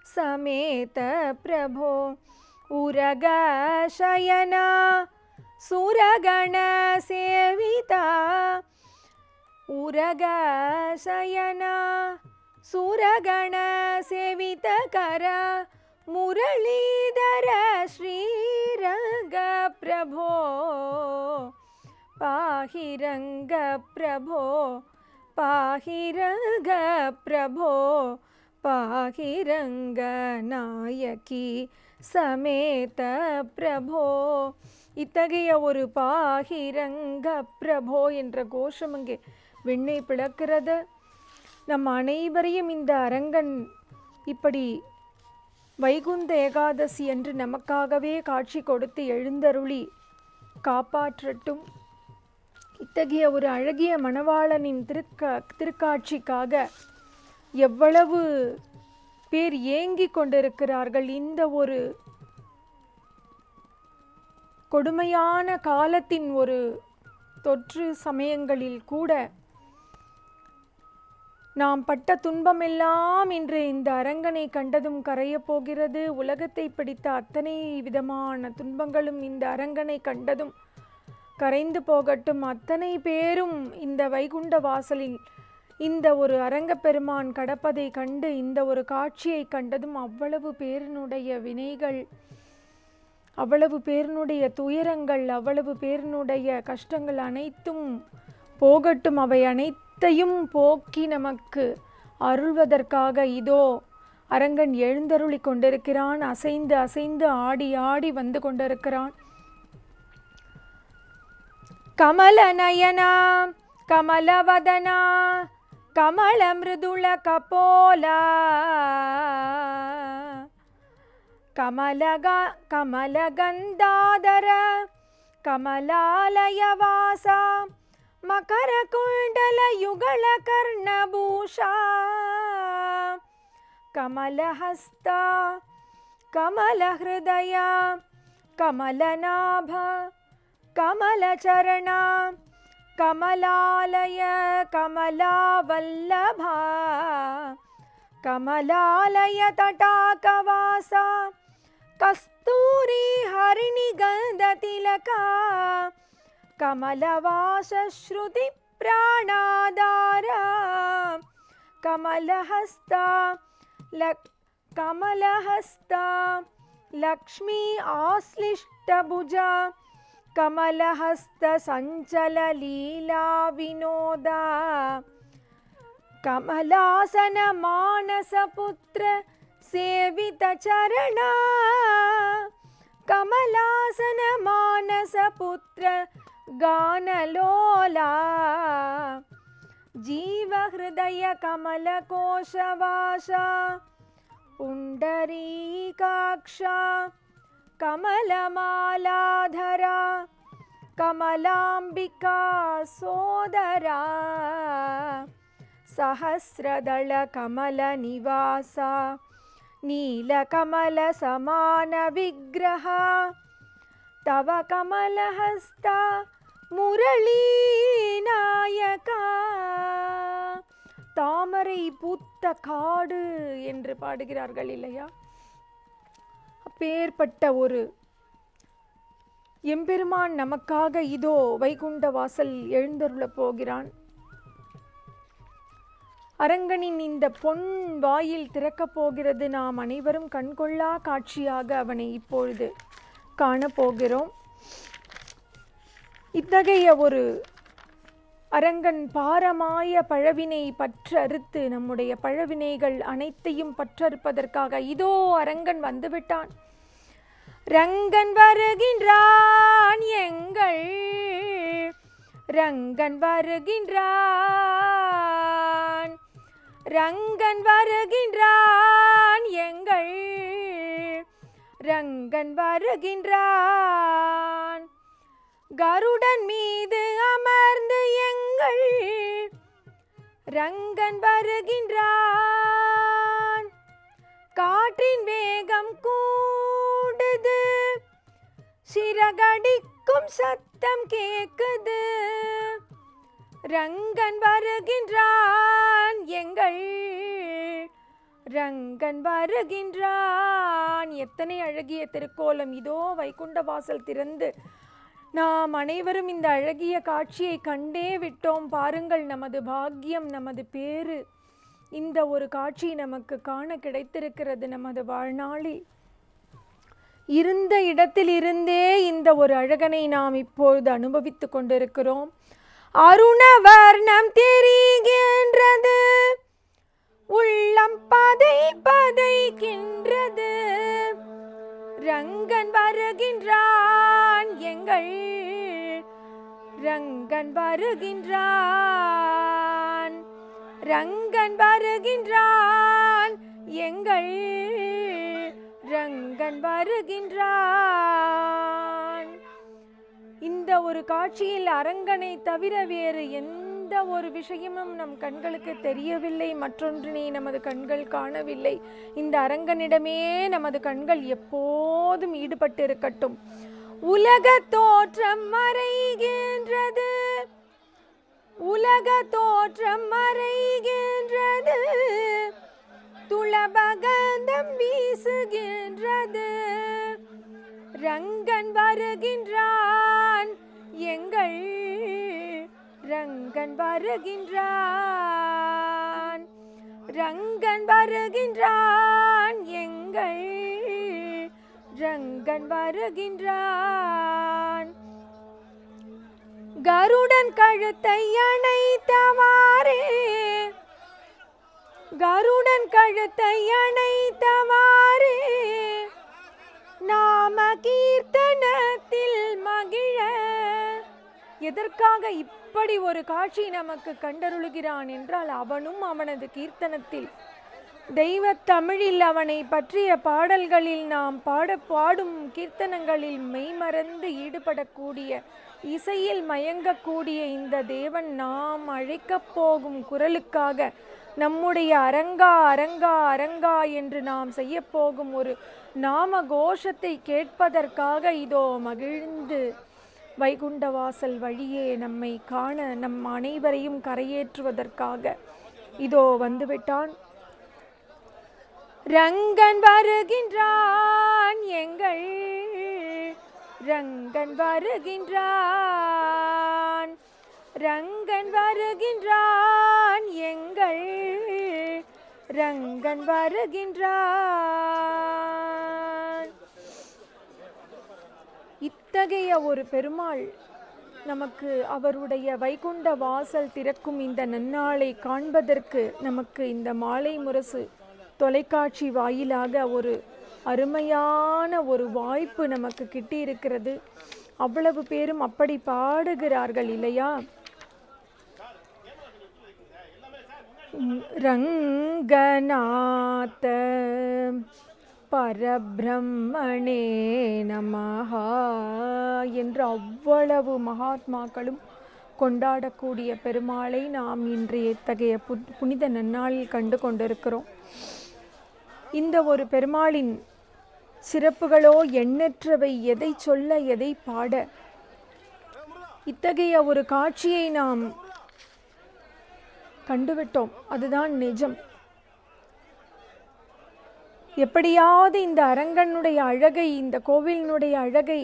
சமேத பிரபோ உரக சயனா சுரகண சேவிதா உரக சயனா சுரகண சேவித கர முரளீதர ஸ்ரீரங்க பிரபோ பாகிரங்க பிரபோ பாகிரங்க பிரபோ பாகிரங்க நாயகி சமேத பிரபோ. இத்தகைய ஒரு பாகிரங்க பிரபோ என்ற கோஷம் அங்கே விண்ணை பிளக்கிறது. நம் அனைவரையும் இந்த அரங்கன் இப்படி வைகுந்த ஏகாதசி என்று நமக்காகவே காட்சி கொடுத்து எழுந்தருளி காப்பாற்றட்டும். இத்தகைய ஒரு அழகிய மணவாளனின் திருக்காட்சிக்காக எவ்வளவு பேர் ஏங்கிக் கொண்டிருக்கிறார்கள். இந்த ஒரு கொடுமையான காலத்தின் ஒரு தொற்று சமயங்களில் கூட நாம் பட்ட துன்பமெல்லாம் இன்று இந்த அரங்கனை கண்டதும் கரையப் போகிறது. உலகத்தை பிடித்த அத்தனை விதமான துன்பங்களும் இந்த அரங்கனை கண்டதும் கரைந்து போகட்டும். அத்தனை பேரும் இந்த வைகுண்ட வாசலில் இந்த ஒரு அரங்கப்பெருமான் கடப்பதை கண்டு இந்த ஒரு காட்சியை கண்டதும் அவ்வளவு பேரினுடைய வினைகள், அவ்வளவு பேரினுடைய துயரங்கள், அவ்வளவு பேரினுடைய கஷ்டங்கள் அனைத்தும் போகட்டும். அவை அனைத்தையும் போக்கி நமக்கு அருள்வதற்காக இதோ அரங்கன் எழுந்தருளி கொண்டிருக்கிறான். அசைந்து அசைந்து ஆடி ஆடி வந்து கொண்டிருக்கிறான். கமல நயனா கமலவதனா கமல மிருதுள கபோலா கமலகந்தாதர கமலாலயவாசா மகரகுண்டலயுகளகர்ணபூஷா கமலஹஸ்தா கமலஹ்ருதயா கமலநாபா கமலச்சரணா கமலாலய கமலாவல்லபா கமலாலய தடாகவாசா கஸ்தூரி ஹரிணிகந்ததிலகா கமலவாசஸ்ருதி பிராணாதாரா கமலஹஸ்தா கமலஹஸ்தா லக்ஷ்மி ஆஸ்லிஷ்டபுஜா கமலஹஸ்த சஞ்சல லீலா வினோதா கமலாசன மானசபுத்திர சேவித சரணா கமலாசன மானசபுத்திர கானலோலா ஜீவஹ்ருதய கமலகோஷவாசா புண்டரீகாக்ஷா கமலமாலாதரா கமலாம்பிகா சோதரா சஹஸ்ரதள கமல நிவாசா நீலகமல சமான விக்கிரஹா தவ கமலஹஸ்தா முரளீநாயகா. தாமரை பூத்த காடு என்று பாடுகிறார்கள் இல்லையா? அப்பேற்பட்ட ஒரு எம்பெருமான் நமக்காக இதோ வைகுண்ட வாசல் எழுந்தருளப் போகிறான். அரங்கனின் இந்த பொன் வாயில் திறக்கப் போகிறது. நாம் அனைவரும் கண்கொள்ளா காட்சியாக அவனை இப்பொழுது காணப்போகிறோம். இத்தகைய ஒரு அரங்கன் பாரமாய பழவினை பற்றறுத்து நம்முடைய பழவினைகள் அனைத்தையும் பற்றறுப்பதற்காக இதோ அரங்கன் வந்துவிட்டான். ரங்கன் வருகின்றான், எங்கள் ரங்கன் வருகின்றான், ரங்கன் வருகின்றான், எங்கள் ரங்கன் வருகின்றான். கருடன் மீது அமர்ந்து எங்கள் ரங்கன் வருகின்றான். காற்றின் வேகம் கூடுது, சிறகடிக்கும் சத்தம் கேக்குது. ரங்கன் வருகின்றான், எங்கள் ரங்கன் வருகின்றான். எத்தனை அழகிய திருக்கோலம்! இதோ வைகுண்ட வாசல் திறந்து நாம் அனைவரும் இந்த அழகிய காட்சியை கண்டே விட்டோம். பாருங்கள், நமது பாக்கியம், நமது பேறு. இந்த ஒரு காட்சி நமக்கு காண கிடைத்திருக்கிறது. நமது வாழ்நாளில் இருந்த இடத்தில் இருந்தே இந்த ஒரு அழகனை நாம் இப்பொழுது அனுபவித்து கொண்டிருக்கிறோம். அருணவர்ணம் தெரிகின்றது, உள்ளம் பதை பதைக்கின்றது. ரங்கன் வருகின்றான், எங்கள் ரங்கன் வருகின்றான். ரங்கன் வருகின்றான், எங்கள் ரங்கன் வருகின்றான். இந்த ஒரு காட்சியில் அரங்கனை தவிர வேறு எந்த ஒரு விஷயமும் நம் கண்களுக்கு தெரியவில்லை. மற்றொன்றினை நமது கண்கள் காணவில்லை. இந்த அரங்கனிடமே நமது கண்கள் எப்போதும் ஈடுபட்டிருக்கட்டும். உலக தோற்றம் மறைகின்றது, உலக தோற்றம் மறைகின்றது, துளபகந்தம் வீசுகின்றது. ரங்கன் வருகின்றான், எங்கள் ரங்கன் வருகின்றான். ரங்கன் வருகின்றான், எங்கள் ரங்கன் வருகின்றான். கருடன் கழுத்தை அணைத்தவாறே, கருடன் கழுத்தை அணைத்தவாறே நாம கீர்த்தனத்தில் மகிழ. எதற்காக இப்படி ஒரு காட்சி நமக்கு கண்டருளுகிறான் என்றால், அவனும் அவனது கீர்த்தனத்தில் தெய்வத் தமிழில் அவனை பற்றிய பாடல்களில் நாம் பாடும் கீர்த்தனங்களில் மெய்மறந்து ஈடுபடக்கூடிய, இசையில் மயங்கக்கூடிய இந்த தேவன் நாம் அழைக்கப் போகும் குரலுக்காக, நம்முடைய அரங்கா அரங்கா அரங்கா என்று நாம் செய்யப்போகும் ஒரு நாம கோஷத்தை கேட்பதற்காக இதோ மகிழ்ந்து வைகுண்ட வாசல் வழியே நம்மை காண, நம் அனைவரையும் கரையேற்றுவதற்காக இதோ வந்துவிட்டான். ரங்கன் வருகின்றான், எங்கள் ரங்கன் வருகின்றான், ரங்கன் வருகின்றான், எங்கள் ரங்கன் வருகின்றான். இத்தகைய ஒரு பெருமாள் நமக்கு அவருடைய வைகுண்ட வாசல் திறக்கும் இந்த நன்னாளை காண்பதற்கு நமக்கு இந்த மாலை முரசு தொலைக்காட்சி வாயிலாக ஒரு அருமையான ஒரு வாய்ப்பு நமக்கு கிட்டியிருக்கிறது. அவ்வளவு பேரும் அப்படி பாடுகிறார்கள் இல்லையா? ரங்கநாத பரபிரம்மணே நமஹா என்று அவ்வளவு மகாத்மாக்களும் கொண்டாடக்கூடிய பெருமாளை நாம் இன்றைய இத்தகைய புனித நன்னாளில் கண்டு கொண்டிருக்கிறோம். இந்த ஒரு பெருமாளின் சிறப்புகளோ எண்ணற்றவை, எதை சொல்ல எதை பாட. இத்தகைய ஒரு காட்சியை நாம் கண்டுவிட்டோம், அதுதான் நிஜம். எப்படியாவது இந்த அரங்கனுடைய அழகை, இந்த கோவிலினுடைய அழகை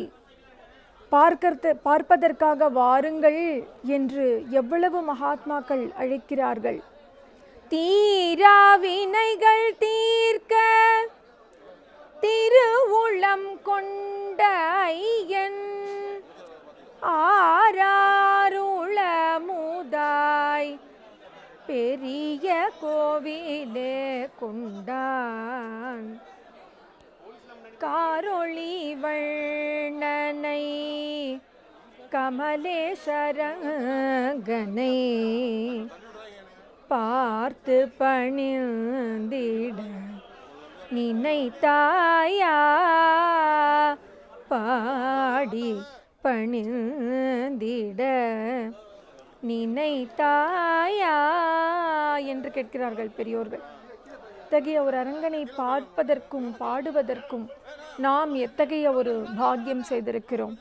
பார்ப்பதற்காக வாருங்கள் என்று எவ்வளவு மகாத்மாக்கள் அழைக்கிறார்கள். தீராவினைகள் தீர்க்க திருவுளம் கொண்ட ஐயன், ஆராருள மூதாய் பெரிய கோவிலே கொண்டான், காரொளி வண்ணனை கமலேஸ்வரங்கனை பார்த்து பணிந்திட நினைத்தாயா, பாடி பணிந்திட நினைத்தாயா என்று கேட்கிறார்கள் பெரியோர்கள். இத்தகைய ஒரு அரங்கனை பார்ப்பதற்கும் பாடுவதற்கும் நாம் எத்தகைய ஒரு பாக்கியம் செய்திருக்கிறோம்.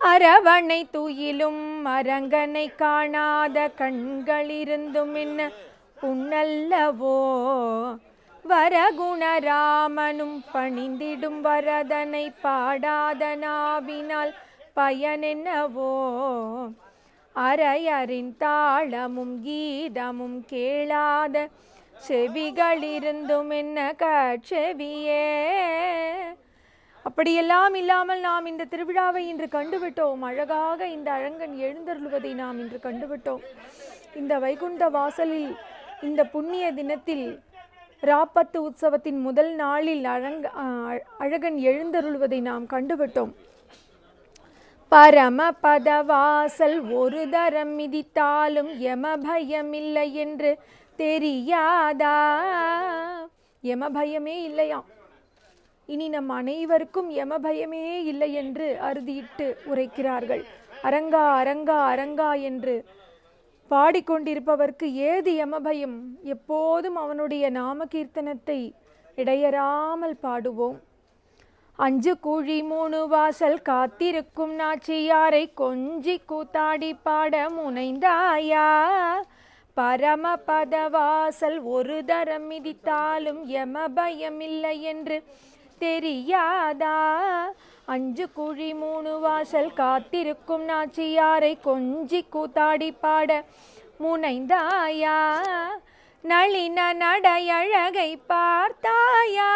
அரவணை தூயிலும் அரங்கனை காணாத கண்களிருந்தும் என்ன புண்ணல்லவோ, வரகுணராமனும் பணிந்திடும் வரதனை பாடாத நாவினால் பயனென்னவோ, அரையரின் தாளமும் கீதமும் கேளாத செவிகளிருந்தும் என்ன கட்செவியே. அப்படியெல்லாம் இல்லாமல் நாம் இந்த திருவிழாவை இன்று கண்டுவிட்டோம். அழகாக இந்த அரங்கன் எழுந்தருளுவதை நாம் இன்று கண்டுவிட்டோம். இந்த வைகுண்ட வாசலில் இந்த புண்ணிய தினத்தில் ராப்பத்து உற்சவத்தின் முதல் நாளில் அழகன் எழுந்தருளுவதை நாம் கண்டுவிட்டோம். பரம பதவாசல் ஒரு தரம் மிதித்தாலும் யம பயமில்லை என்று தெரியாதா? யம பயமே இல்லையாம். இனி நம் அனைவருக்கும் யம பயமே இல்லை என்று அறுதியிட்டு உரைக்கிறார்கள். அரங்கா அரங்கா அரங்கா என்று பாடிக்கொண்டிருப்பவர்க்கு ஏது யம பயம்? எப்போதும் அவனுடைய நாம கீர்த்தனத்தை இடையறாமல் பாடுவோம். 5 குழி 3 வாசல் காத்திருக்கும் நாச்சியாரை கொஞ்சி கூத்தாடி பாட முனைந்தாயா, பரம பதவாசல் ஒரு தரம் மிதித்தாலும் யம பயமில்லை என்று தெரியாதா? 5 குழி 3 வாசல் காத்திருக்கும் நாச்சியாரை கொஞ்சி கூத்தாடி பாட முனைந்தாயா, நளின நடையழகை பார்த்தாயா,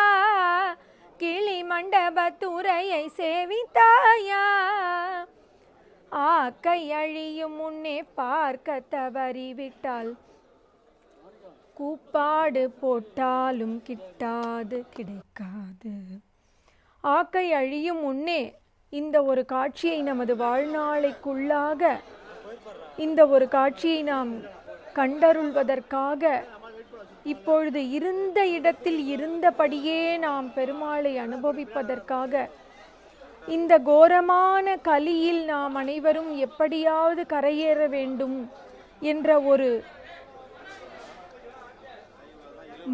கிளி மண்டபத்துறையை சேவித்தாயா, ஆக்கை அழியும் முன்னே பார்க்க தவறிவிட்டால் கூப்பாடு போட்டாலும் கிட்டாது கிடைக்காது. ஆக்கை அழியும் முன்னே இந்த ஒரு காட்சியை நமது வாழ்நாளைக்குள்ளாக இந்த ஒரு காட்சியை நாம் கண்டருள்வதற்காக இப்பொழுது இருந்த இடத்தில் இருந்தபடியே நாம் பெருமாளை அனுபவிப்பதற்காக இந்த கோரமான கலியில் நாம் அனைவரும் எப்படியாவது கரையேற வேண்டும் என்ற ஒரு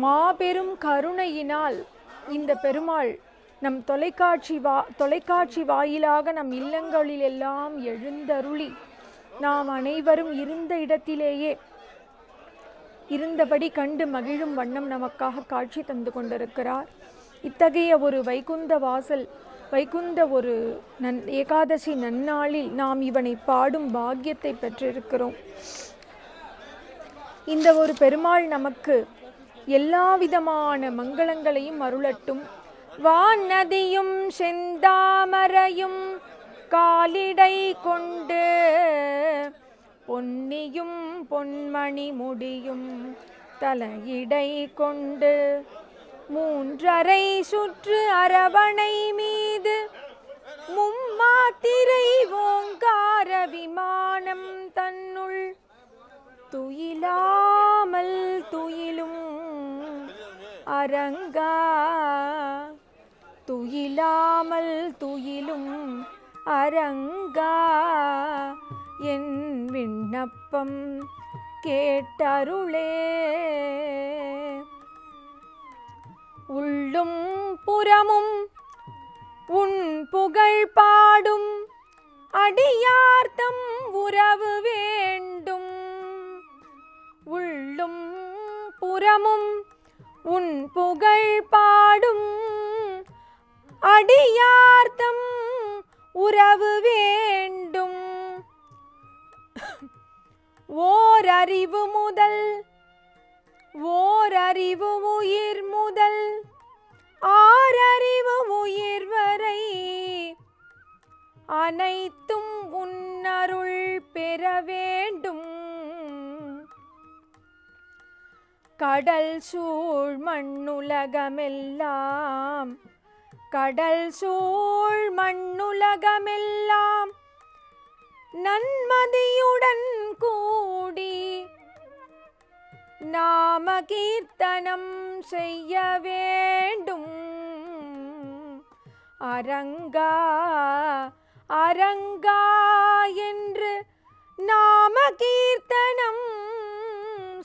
மாபெரும் கருணையினால் இந்த பெருமாள் நம் தொலைக்காட்சி வாயிலாக நம் இல்லங்களில் எல்லாம் எழுந்தருளி நாம் அனைவரும் இருந்த இடத்திலேயே இருந்தபடி கண்டு மகிழும் வண்ணம் நமக்காக காட்சி தந்து கொண்டிருக்கிறார். இத்தகைய ஒரு வைகுந்த ஒரு ஏகாதசி நன்னாளில் நாம் இவனை பாடும் பாக்கியத்தை பெற்றிருக்கிறோம். இந்த ஒரு பெருமாள் நமக்கு எல்லா விதமான மங்களங்களையும் அருளட்டும். வானதியும் செந்தாமரையும் காலிடை கொண்டு பொன்னியும் பொன்மணி முடியும் தலையிடை கொண்டு மூன்றரை சுற்று அரவணை மீது மும்மாத்திரை ஓங்கார விமானம் தன்னுள் துயிலாமல் துயிலும் அரங்கா துயிலாமல் துயிலும் அரங்கா என் விண்ணப்பம் கேட்டருளே. உள்ளும் புறமும் உன் புகழ் பாடும் அடியார்த்தம் உறவு வேண்டும். உள்ளும் புறமும் உன் புகழ் பாடும் அடியார்த்தம் உறவு வேண்டும். ஓரறிவு உயிர் முதல் ஆறறிவு உயிர் வரை அனைத்தும் உன்னருள் பெற வேண்டும். கடல் சூழ் மண்ணுலகமெல்லாம் நன்மதியுடன் கூடி நாம கீர்த்தனம் செய்ய வேண்டும். அரங்கா அரங்கா என்று நாம கீர்த்தனம்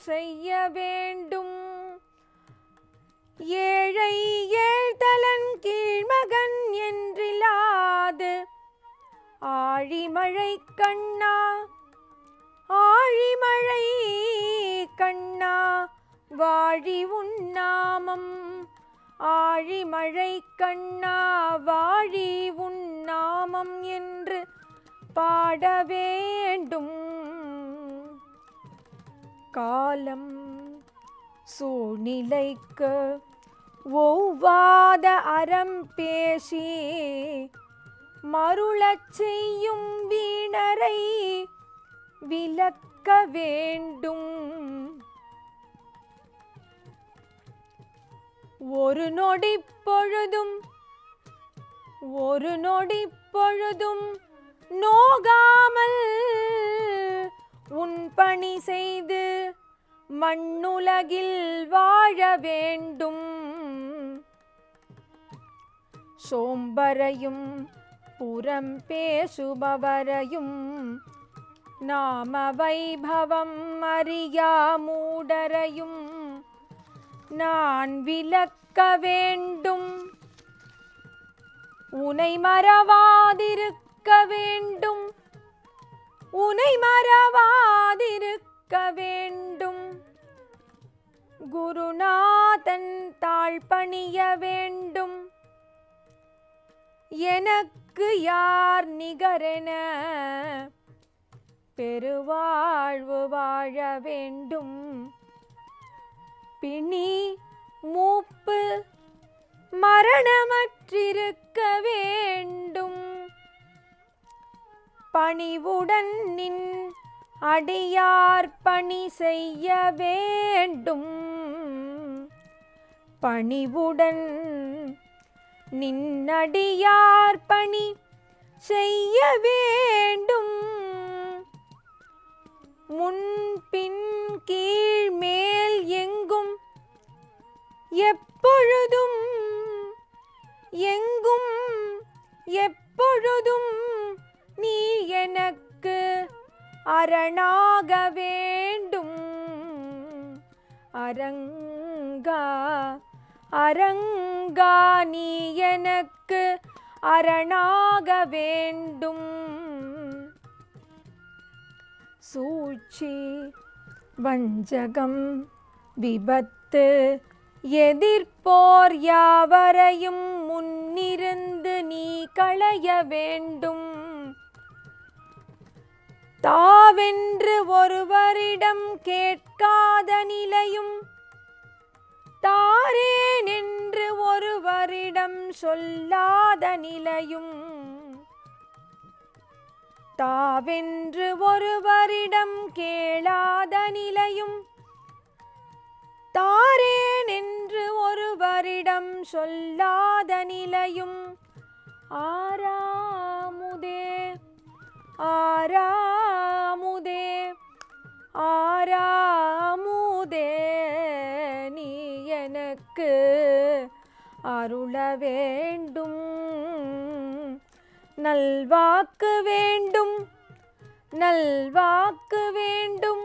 செய்ய வேண்டும். ஏழை ஏழ்தலன் கீழ்மகன் என்றிலாது ஆழிமழை கண்ணா வாழி உன்னாமம். ஆழிமழை கண்ணா வாழி உன்னாமம் என்று பாட வேண்டும். காலம் சூழ்நிலைக்கு ஒவ்வாத அறம் பேசி மருளச் செய்யும் வீணரை விலக்க வேண்டும். ஒரு நொடி பொழுதும் நோகாமல் உன் பணி செய்து மண்ணுலகில் வாழ வேண்டும். சோம்பரையும் புறம் பேசுபவரையும் நாம வைபவம் அறியா மூடரையும் நான் விலக்க வேண்டும். உனை மறவாதிருக்க வேண்டும். குருநாதன் தாழ்பணிய வேண்டும். எனக்கு யார் நிகரென பெருவாழ்வு வாழ வேண்டும். பிணி மூப்பு மரணமற்றிருக்க வேண்டும். பணிவுடன் நின் அடியார் பணி செய்ய வேண்டும். பணிவுடன் நின்னடியார் பணி செய்ய வேண்டும். முன்பின் கீழ் மேல் எங்கும் எப்பொழுதும் எங்கும் எப்பொழுதும் நீ எனக்கு அரணாக வேண்டும். அரங்கா அரங்கா நீ எனக்கு அரணாக வேண்டும். சூழ்ச்சி வஞ்சகம் விபத்து எதிர்ப்போர் யாவரையும் முன்னிருந்து நீ களைய வேண்டும். தாவென்று ஒருவரிடம் கேட்காத நிலையும் தாரேன் என்று ஒருவரிடம் சொல்லாத நிலையும் தாவென்று ஒருவரிடம் கேளாத நிலையும் தாரேன் என்று ஒருவரிடம் சொல்லாத நிலையும் ஆறாமுதே ஆறாமுதே ஆறாமுதே நீ எனக்கு அருள வேண்டும். நல்வாக்கு வேண்டும் நல்வாக்கு வேண்டும்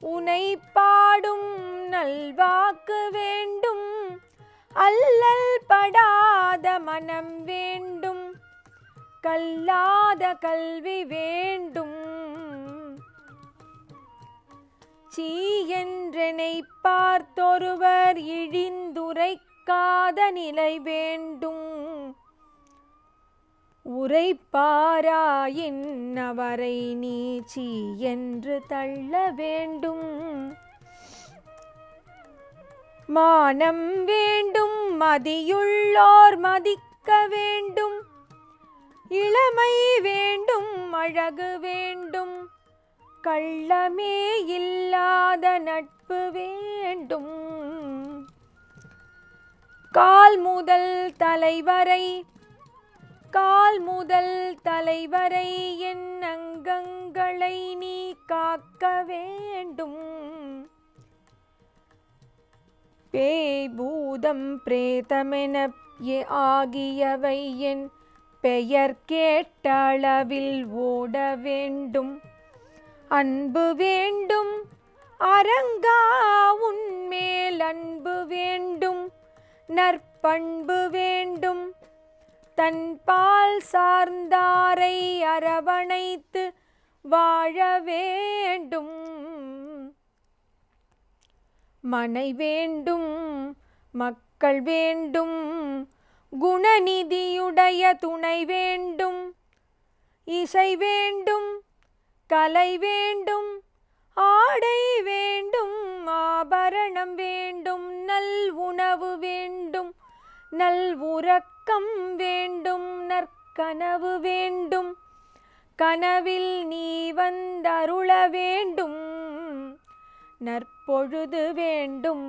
உனை பாடும் நல்வாக்கு வேண்டும். அல்லல் படாத மனம் வேண்டும் கல்லாத கல்வி வேண்டும். சீ என்றெனை பார்த்தொருவர் இழிந்துரைக்காத நிலை வேண்டும். உரைப்பாராயின் அவரை நீ சீ என்று தள்ள வேண்டும். மானம் வேண்டும் மதியுள்ளோர் மதிக்க வேண்டும். இளமை வேண்டும் அழகு வேண்டும். கள்ளமே இல்லாத நட்பு வேண்டும். கால் முதல் தலைவரை கால் முதல் தலைவரை என் அங்கங்களை நீ காக்க வேண்டும். பேய் பூதம் பிரேதமென ஆகியவை என் பெயர் கேட்ட அளவில் ஓட வேண்டும். அன்பு வேண்டும் அரங்கா உன்மேல் அன்பு வேண்டும். நற்பண்பு வேண்டும் தன்பால் சார்ந்தாரை அரவணைத்து வாழ வேண்டும். மனை வேண்டும் மக்கள் வேண்டும். குணநிதியுடைய துணை வேண்டும். இசை வேண்டும் கலை வேண்டும். ஆடை வேண்டும் ஆபரணம் வேண்டும். நல் உணவு வேண்டும் நல் உறக்கம் வேண்டும். நற்கனவு வேண்டும் கனவில் நீ வந்தருள வேண்டும். நற்பொழுது வேண்டும்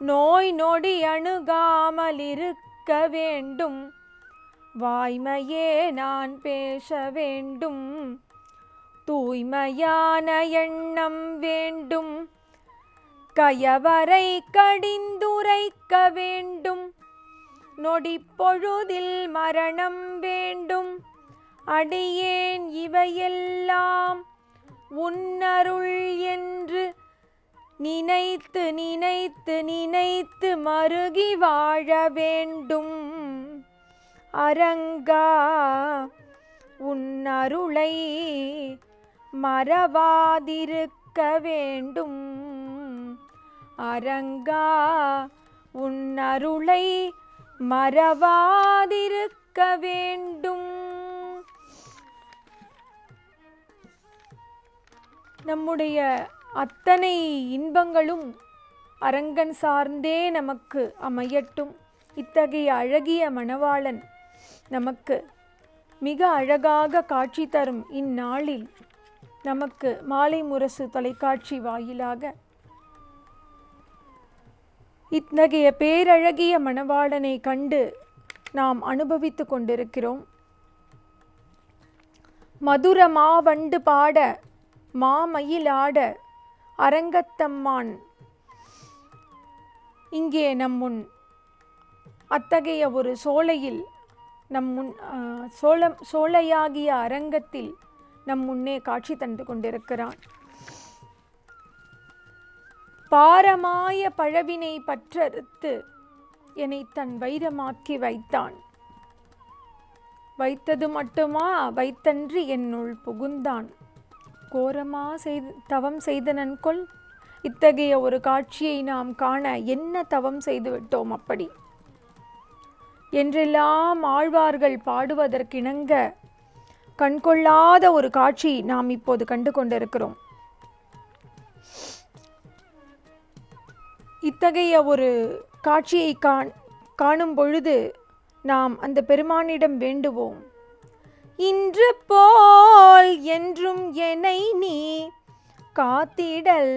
நோய் நொடி அணுகாமல் இருக்க வேண்டும். வாய்மையே நான் பேச வேண்டும். தூய்மையான எண்ணம் வேண்டும். கயவரை கடிந்துரைக்க வேண்டும். நொடி பொழுதில் மரணம் வேண்டும். அடியேன் இவையெல்லாம் உன்னருள் என்று நினைத்து நினைத்து நினைத்து மருகி வாழ வேண்டும். அரங்கா உன் அருளை மறவாதிருக்க வேண்டும். அரங்கா உன் அருளை மறவாதிருக்க வேண்டும். நம்முடைய அத்தனை இன்பங்களும் அரங்கன் சார்ந்தே நமக்கு அமையட்டும். இத்தகைய அழகிய மணவாளன் நமக்கு மிக அழகாக காட்சி தரும் இந்நாளில் நமக்கு மாலை முரசு தொலைக்காட்சி வாயிலாக இத்தகைய பேரழகிய மணவாளனை கண்டு நாம் அனுபவித்து கொண்டிருக்கிறோம். மதுர மாவண்டு பாட மாமயிலாட அரங்கத்தம்மான் இங்கே நம் முன் அத்தகைய ஒரு சோலையில் சோலையாகிய அரங்கத்தில் நம் முன்னே காட்சி தந்து கொண்டிருக்கிறான். பாரமாய பழவினை பற்றறுத்து என்னை தன் வைரமாக்கி வைத்தான். வைத்தது மட்டுமா, வைத்தன்றி என்னுள் புகுந்தான். கோரமா தவம் செய்தனன் கொல். இத்தகைய ஒரு காட்சியை நாம் காண என்ன தவம் செய்துவிட்டோம் அப்படி என்றெல்லாம் ஆழ்வார்கள் பாடுவதற்கிணங்க கண்கொள்ளாத ஒரு காட்சி நாம் இப்போது கண்டு கொண்டிருக்கிறோம். இத்தகைய ஒரு காட்சியை காணும் பொழுது நாம் அந்த பெருமானிடம் வேண்டுவோம். இன்று போல் என்றும் என்னை நீ காத்திடல்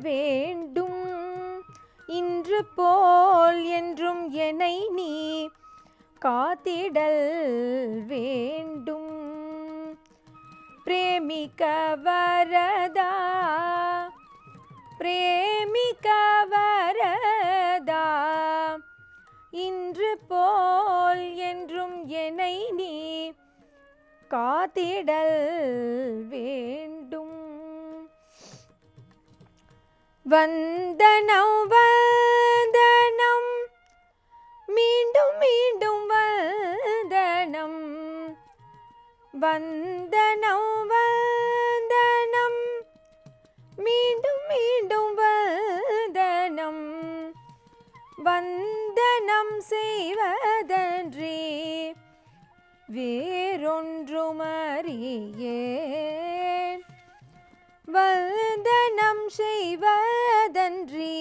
வேண்டும். இன்று போல் என்றும் என்னை நீ காத்திடல் வேண்டும். பிரேமிக்க வரதா, பிரேமிக்க வரதா, இன்று போல் என்றும் என்னை நீ காத்திடல் வேண்டும். வந்தனம் வந்தனம் மீண்டும் மீண்டும் வந்தனம். வந்தனம் வந்தனம் மீண்டும் மீண்டும் வந்தனம். வந்தனம் செய்வதன்றி வேறொன்றுமறியேன். வந்தனம் செய்வதன்றி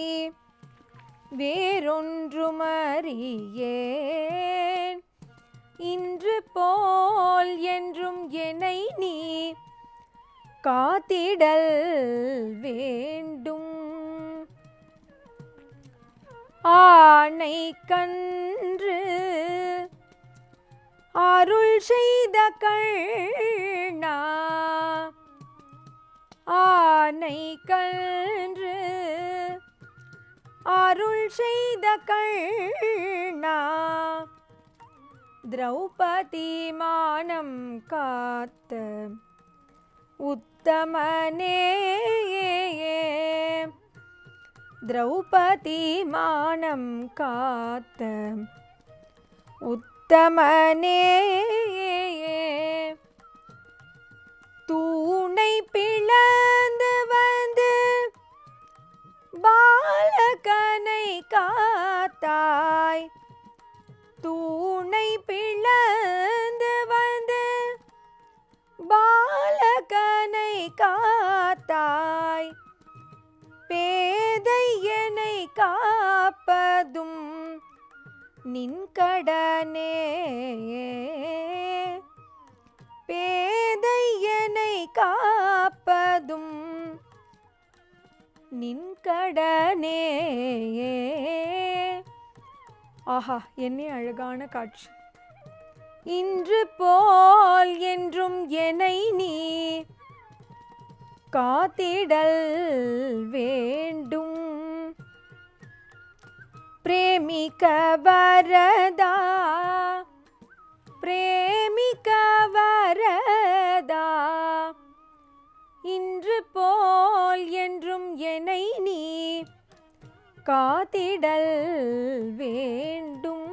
வேறொன்றுமறியேன். இன்று போல் என்றும் என்னை நீ காத்திடல் வேண்டும். ஆனை கன்று அருள் செய்த கண்ணா, ஆனை கன்று அருள் செய்த கண்ணா, திரௌபதி மானம் காத்த உத்தமனே. திரௌபதி மானம் காத்த உத்தமனே. தூணை பிளந்து வந்து பாலகனை காத்தாய். தூணை பிளந்து வந்து பாலகனை காத்தாய். பேதையனை காப்பதும் நின் கடனே. பேதையனை காப்பதும் நின் கடனே. ஆஹா, என்ன அழகான காட்சி. இன்று போல் என்றும் என்னை நீ காத்திடல் வேண்டும். பிரேமிக்க வரதா, பிரேமிக்க வரதா, இன்று போல் என்றும் என்னை நீ காத்திடல் வேண்டும்.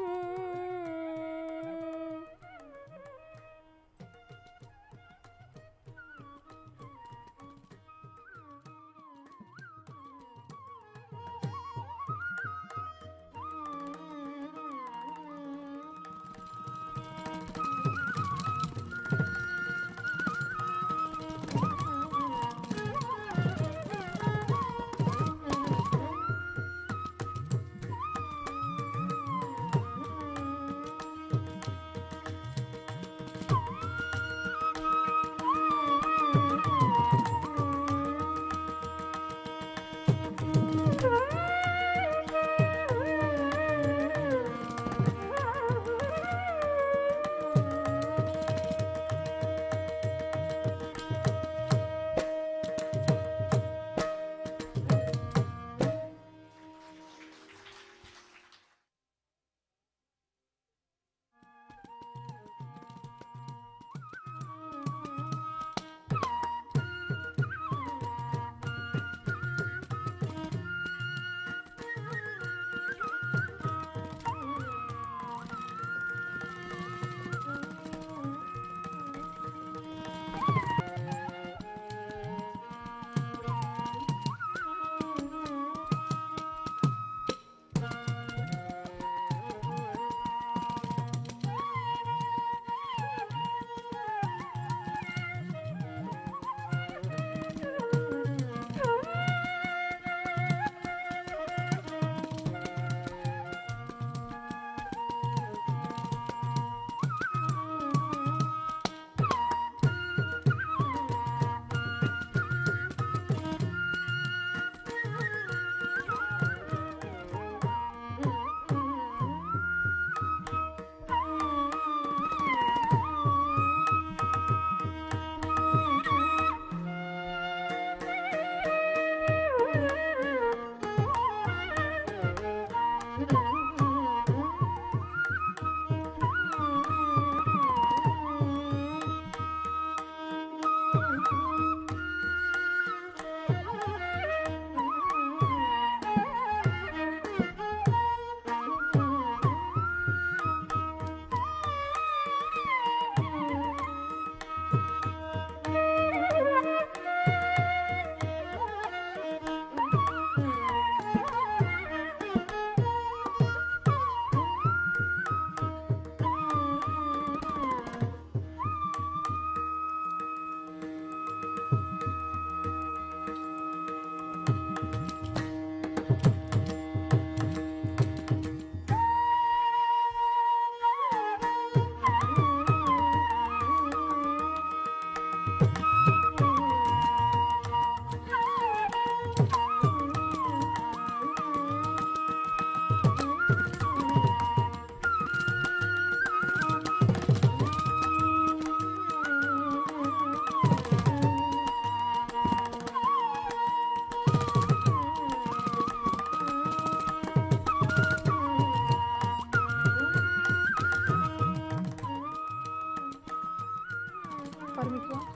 ஆரம்பிக்கலாம்.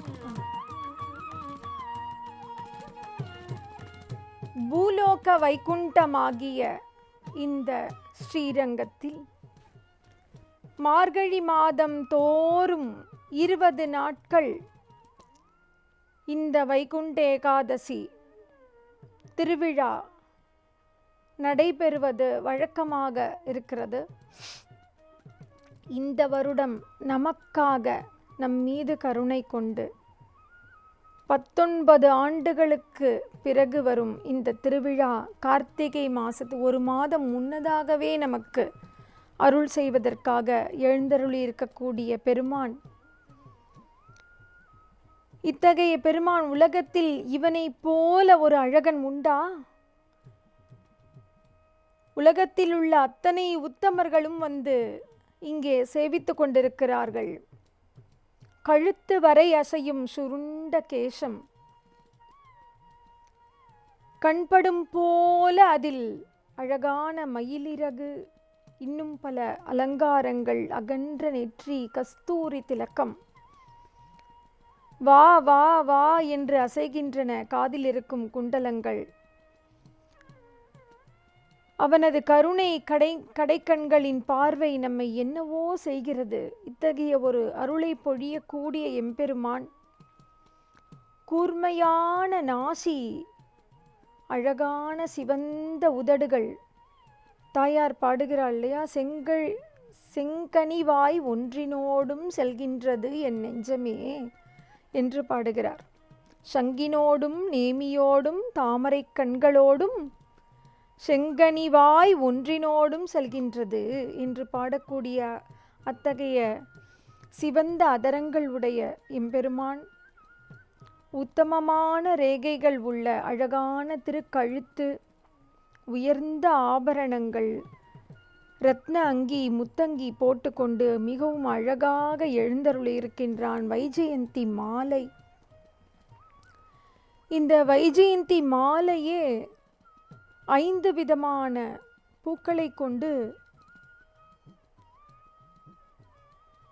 பூலோக வைகுண்டமாகிய இந்த ஸ்ரீரங்கத்தில் மார்கழி மாதம் தோறும் 20 நாட்கள் இந்த வைகுண்ட ஏகாதசி திருவிழா நடைபெறுவது வழக்கமாக இருக்கிறது. இந்த வருடம் நமக்காக நம் மீது கருணை கொண்டு 19 ஆண்டுகளுக்கு பிறகு வரும் இந்த திருவிழா கார்த்திகை மாதத்து ஒரு மாதம் முன்னதாகவே நமக்கு அருள் செய்வதற்காக எழுந்தருளி இருக்கக்கூடிய பெருமான். இத்தகைய பெருமான் உலகத்தில் இவனை போல ஒரு அழகன் உண்டா? உலகத்தில் உள்ள அத்தனை உத்தமர்களும் வந்து இங்கே சேவித்து கொண்டிருக்கிறார்கள். கழுத்து வரை அசையும் சுருண்ட கேசம், கண்படும் போல அதில் அழகான மயிலிறகு, இன்னும் பல அலங்காரங்கள், அகன்ற நெற்றி, கஸ்தூரி திலக்கம், வா வா வா என்று அசைகின்றன காதில் இருக்கும் குண்டலங்கள். அவனது கருணை கடைக்கண்களின் பார்வை நம்மை என்னவோ செய்கிறது. இத்தகைய ஒரு அருளை பொழியக்கூடிய எம்பெருமான், கூர்மையான நாசி, அழகான சிவந்த உதடுகள். தாயார் பாடுகிறாள் இல்லையா, செங்கனிவாய் ஒன்றினோடும் செல்கின்றது என் நெஞ்சமே என்று பாடுகிறார். சங்கினோடும் நேமியோடும் தாமரை கண்களோடும் செங்கனிவாய் ஒன்றினோடும் செல்கின்றது என்று பாடக்கூடிய அத்தகைய சிவந்த அதரங்கள் உடைய எம்பெருமான், உத்தமமான ரேகைகள் உள்ள அழகான திருக்கழுத்து, உயர்ந்த ஆபரணங்கள், இரத்ன அங்கி முத்தங்கி போட்டுக்கொண்டு மிகவும் அழகாக எழுந்தருளியிருக்கின்றான். வைஜெயந்தி மாலை. இந்த வைஜெயந்தி மாலையே 5 விதமான பூக்களை கொண்டு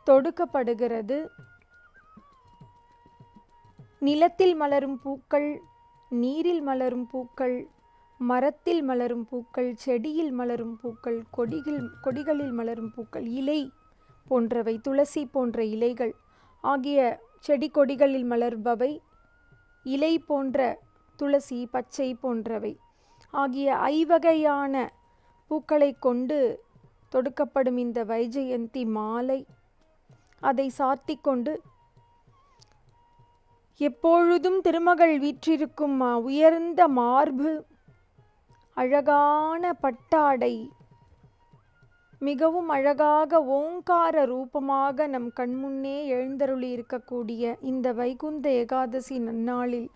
தொடுக்கப்படுகிறது. நிலத்தில் மலரும் பூக்கள், நீரில் மலரும் பூக்கள், மரத்தில் மலரும் பூக்கள், செடியில் மலரும் பூக்கள், கொடிகளில் மலரும் பூக்கள், இலை போன்றவை, துளசி போன்ற இலைகள் ஆகிய செடி கொடிகளில் மலர்பவை, இலை போன்ற துளசி, பச்சை போன்றவை ஆகிய 5 வகையான பூக்களை கொண்டு தொடுக்கப்படும் இந்த வைஜெயந்தி மாலை, அதை சாத்தி கொண்டு எப்பொழுதும் திருமகள் வீற்றிருக்கும் உயர்ந்த மார்பு, அழகான பட்டாடை, மிகவும் அழகாக ஓங்கார ரூபமாக நம் கண்முன்னே எழுந்தருளி இருக்கக்கூடிய இந்த வைகுந்த ஏகாதசி நன்னாளில்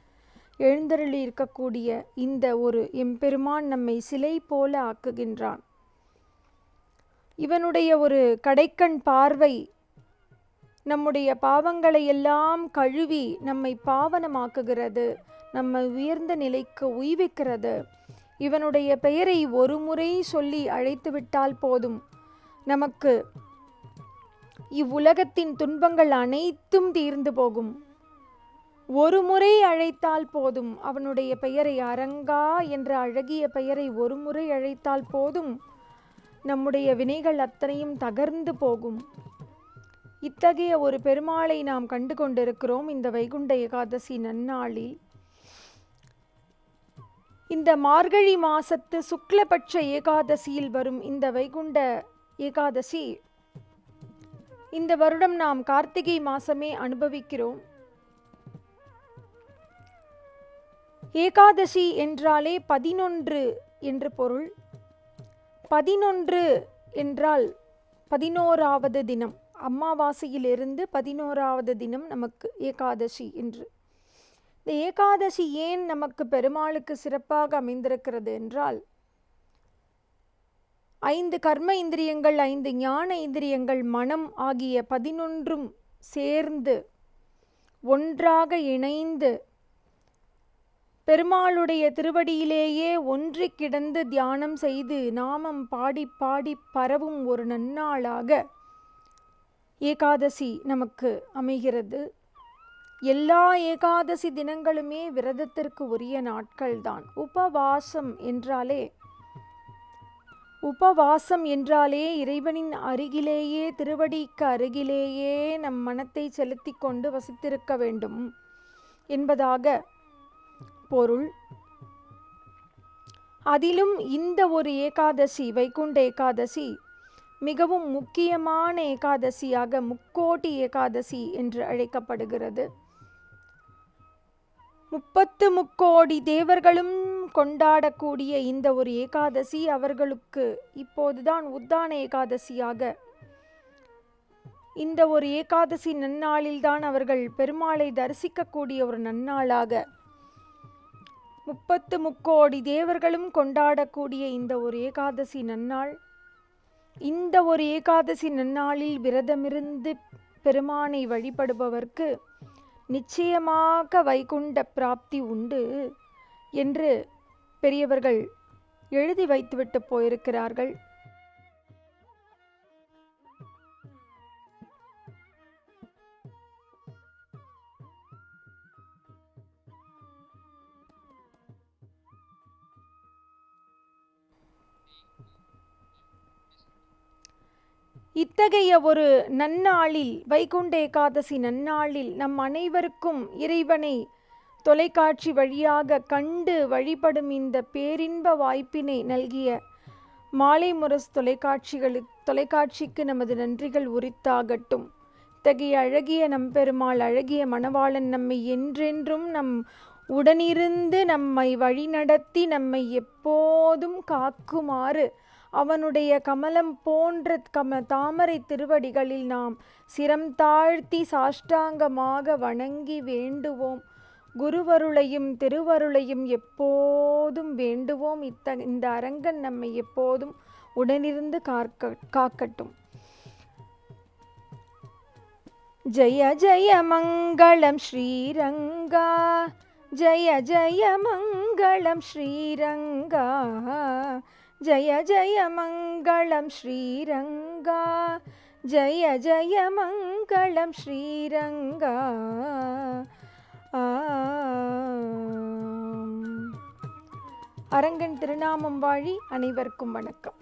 எழுந்தருளி இருக்கக்கூடிய இந்த ஒரு எம்பெருமான் நம்மை சிலை போல ஆக்குகின்றான். இவனுடைய ஒரு கடைக்கண் பார்வை நம்முடைய பாவங்களை எல்லாம் கழுவி நம்மை பாவனமாக்குகிறது, நம்மை உயர்ந்த நிலைக்கு உய்விக்கிறது. இவனுடைய பெயரை ஒரு முறை சொல்லி அழைத்துவிட்டால் போதும், நமக்கு இவ்வுலகத்தின் துன்பங்கள் அனைத்தும் தீர்ந்து போகும். ஒரு முறை அழைத்தால் போதும், அவனுடைய பெயரை, அரங்கா என்ற அழகிய பெயரை ஒரு முறை அழைத்தால் போதும், நம்முடைய வினைகள் அத்தனையும் தகர்ந்து போகும். இத்தகைய ஒரு பெருமாளை நாம் கண்டு கொண்டிருக்கிறோம் இந்த வைகுண்ட ஏகாதசி நன்னாளில். இந்த மார்கழி மாசத்து சுக்லபட்ச ஏகாதசியில் வரும் இந்த வைகுண்ட ஏகாதசி இந்த வருடம் நாம் கார்த்திகை மாசமே அனுபவிக்கிறோம். ஏகாதசி என்றாலே 11 என்று பொருள். 11 என்றால் 11வது தினம், அமாவாசையிலிருந்து 11வது தினம் நமக்கு ஏகாதசி என்று. இந்த ஏகாதசி ஏன் நமக்கு பெருமாளுக்கு சிறப்பாக அமைந்திருக்கிறது என்றால், 5 கர்ம இந்திரியங்கள், 5 ஞான இந்திரியங்கள், மனம் ஆகிய 11ம் சேர்ந்து ஒன்றாக இணைந்து பெருமாளுடைய திருவடியிலேயே ஒன்றி கிடந்து தியானம் செய்து நாமம் பாடி பாடி பரவும் ஒரு நன்னாளாக ஏகாதசி நமக்கு அமைகிறது. எல்லா ஏகாதசி தினங்களுமே விரதத்திற்கு உரிய நாட்கள்தான். உபவாசம் என்றாலே இறைவனின் அருகிலேயே, திருவடிக்கு அருகிலேயே நம் மனத்தை செலுத்தி கொண்டு வசித்திருக்க வேண்டும் என்பதாக பொருள். அதிலும் இந்த ஒரு ஏகாதசி, வைகுண்ட ஏகாதசி, மிகவும் முக்கியமான ஏகாதசியாக முக்கோட்டி ஏகாதசி என்று அழைக்கப்படுகிறது. 33 தேவர்களும் கொண்டாடக்கூடிய இந்த ஒரு ஏகாதசி அவர்களுக்கு இப்போதுதான் உத்தான ஏகாதசியாக, இந்த ஒரு ஏகாதசி நன்னாளில்தான் அவர்கள் பெருமாளை தரிசிக்கக்கூடிய ஒரு நன்னாளாக, 33 தேவர்களும் கொண்டாடக்கூடிய இந்த ஒரு ஏகாதசி நன்னாள், இந்த ஒரு ஏகாதசி நன்னாளில் விரதமிருந்து பெருமானை வழிபடுபவர்க்கு நிச்சயமாக வைகுண்ட பிராப்தி உண்டு என்று பெரியவர்கள் எழுதி வைத்துவிட்டு போயிருக்கிறார்கள். இத்தகைய ஒரு நன்னாளில், வைகுண்ட ஏகாதசி நன்னாளில் நம் அனைவருக்கும் இறைவனை தொலைக்காட்சி வழியாக கண்டு வழிபடும் இந்த பேரின்ப வாய்ப்பினை நல்கிய மாலை முரசு தொலைக்காட்சிக்கு நமது நன்றிகள் உரித்தாகட்டும். இத்தகைய அழகிய நம்பெருமாள், அழகிய மணவாளன் நம்மை என்றென்றும் நம் உடனிருந்து நம்மை வழிநடத்தி நம்மை எப்போதும் காக்குமாறு அவனுடைய கமலம் போன்ற தாமரை திருவடிகளில் நாம் சிரம் தாழ்த்தி சாஷ்டாங்கமாக வணங்கி வேண்டுவோம். குருவருளையும் திருவருளையும் எப்போதும் வேண்டுவோம். இந்த அரங்கன் நம்மை எப்போதும் உடனிருந்து காக்கட்டும். ஜய ஜய மங்களம் ஸ்ரீரங்கா, ஜய ஜய மங்களம் ஸ்ரீரங்கா, ஜய ஜய மங்களம் ஸ்ரீரங்கா, ஜய ஜய மங்களம் ஸ்ரீரங்கா. அரங்கன் திருநாமம் வாழி. அனைவருக்கும் வணக்கம்.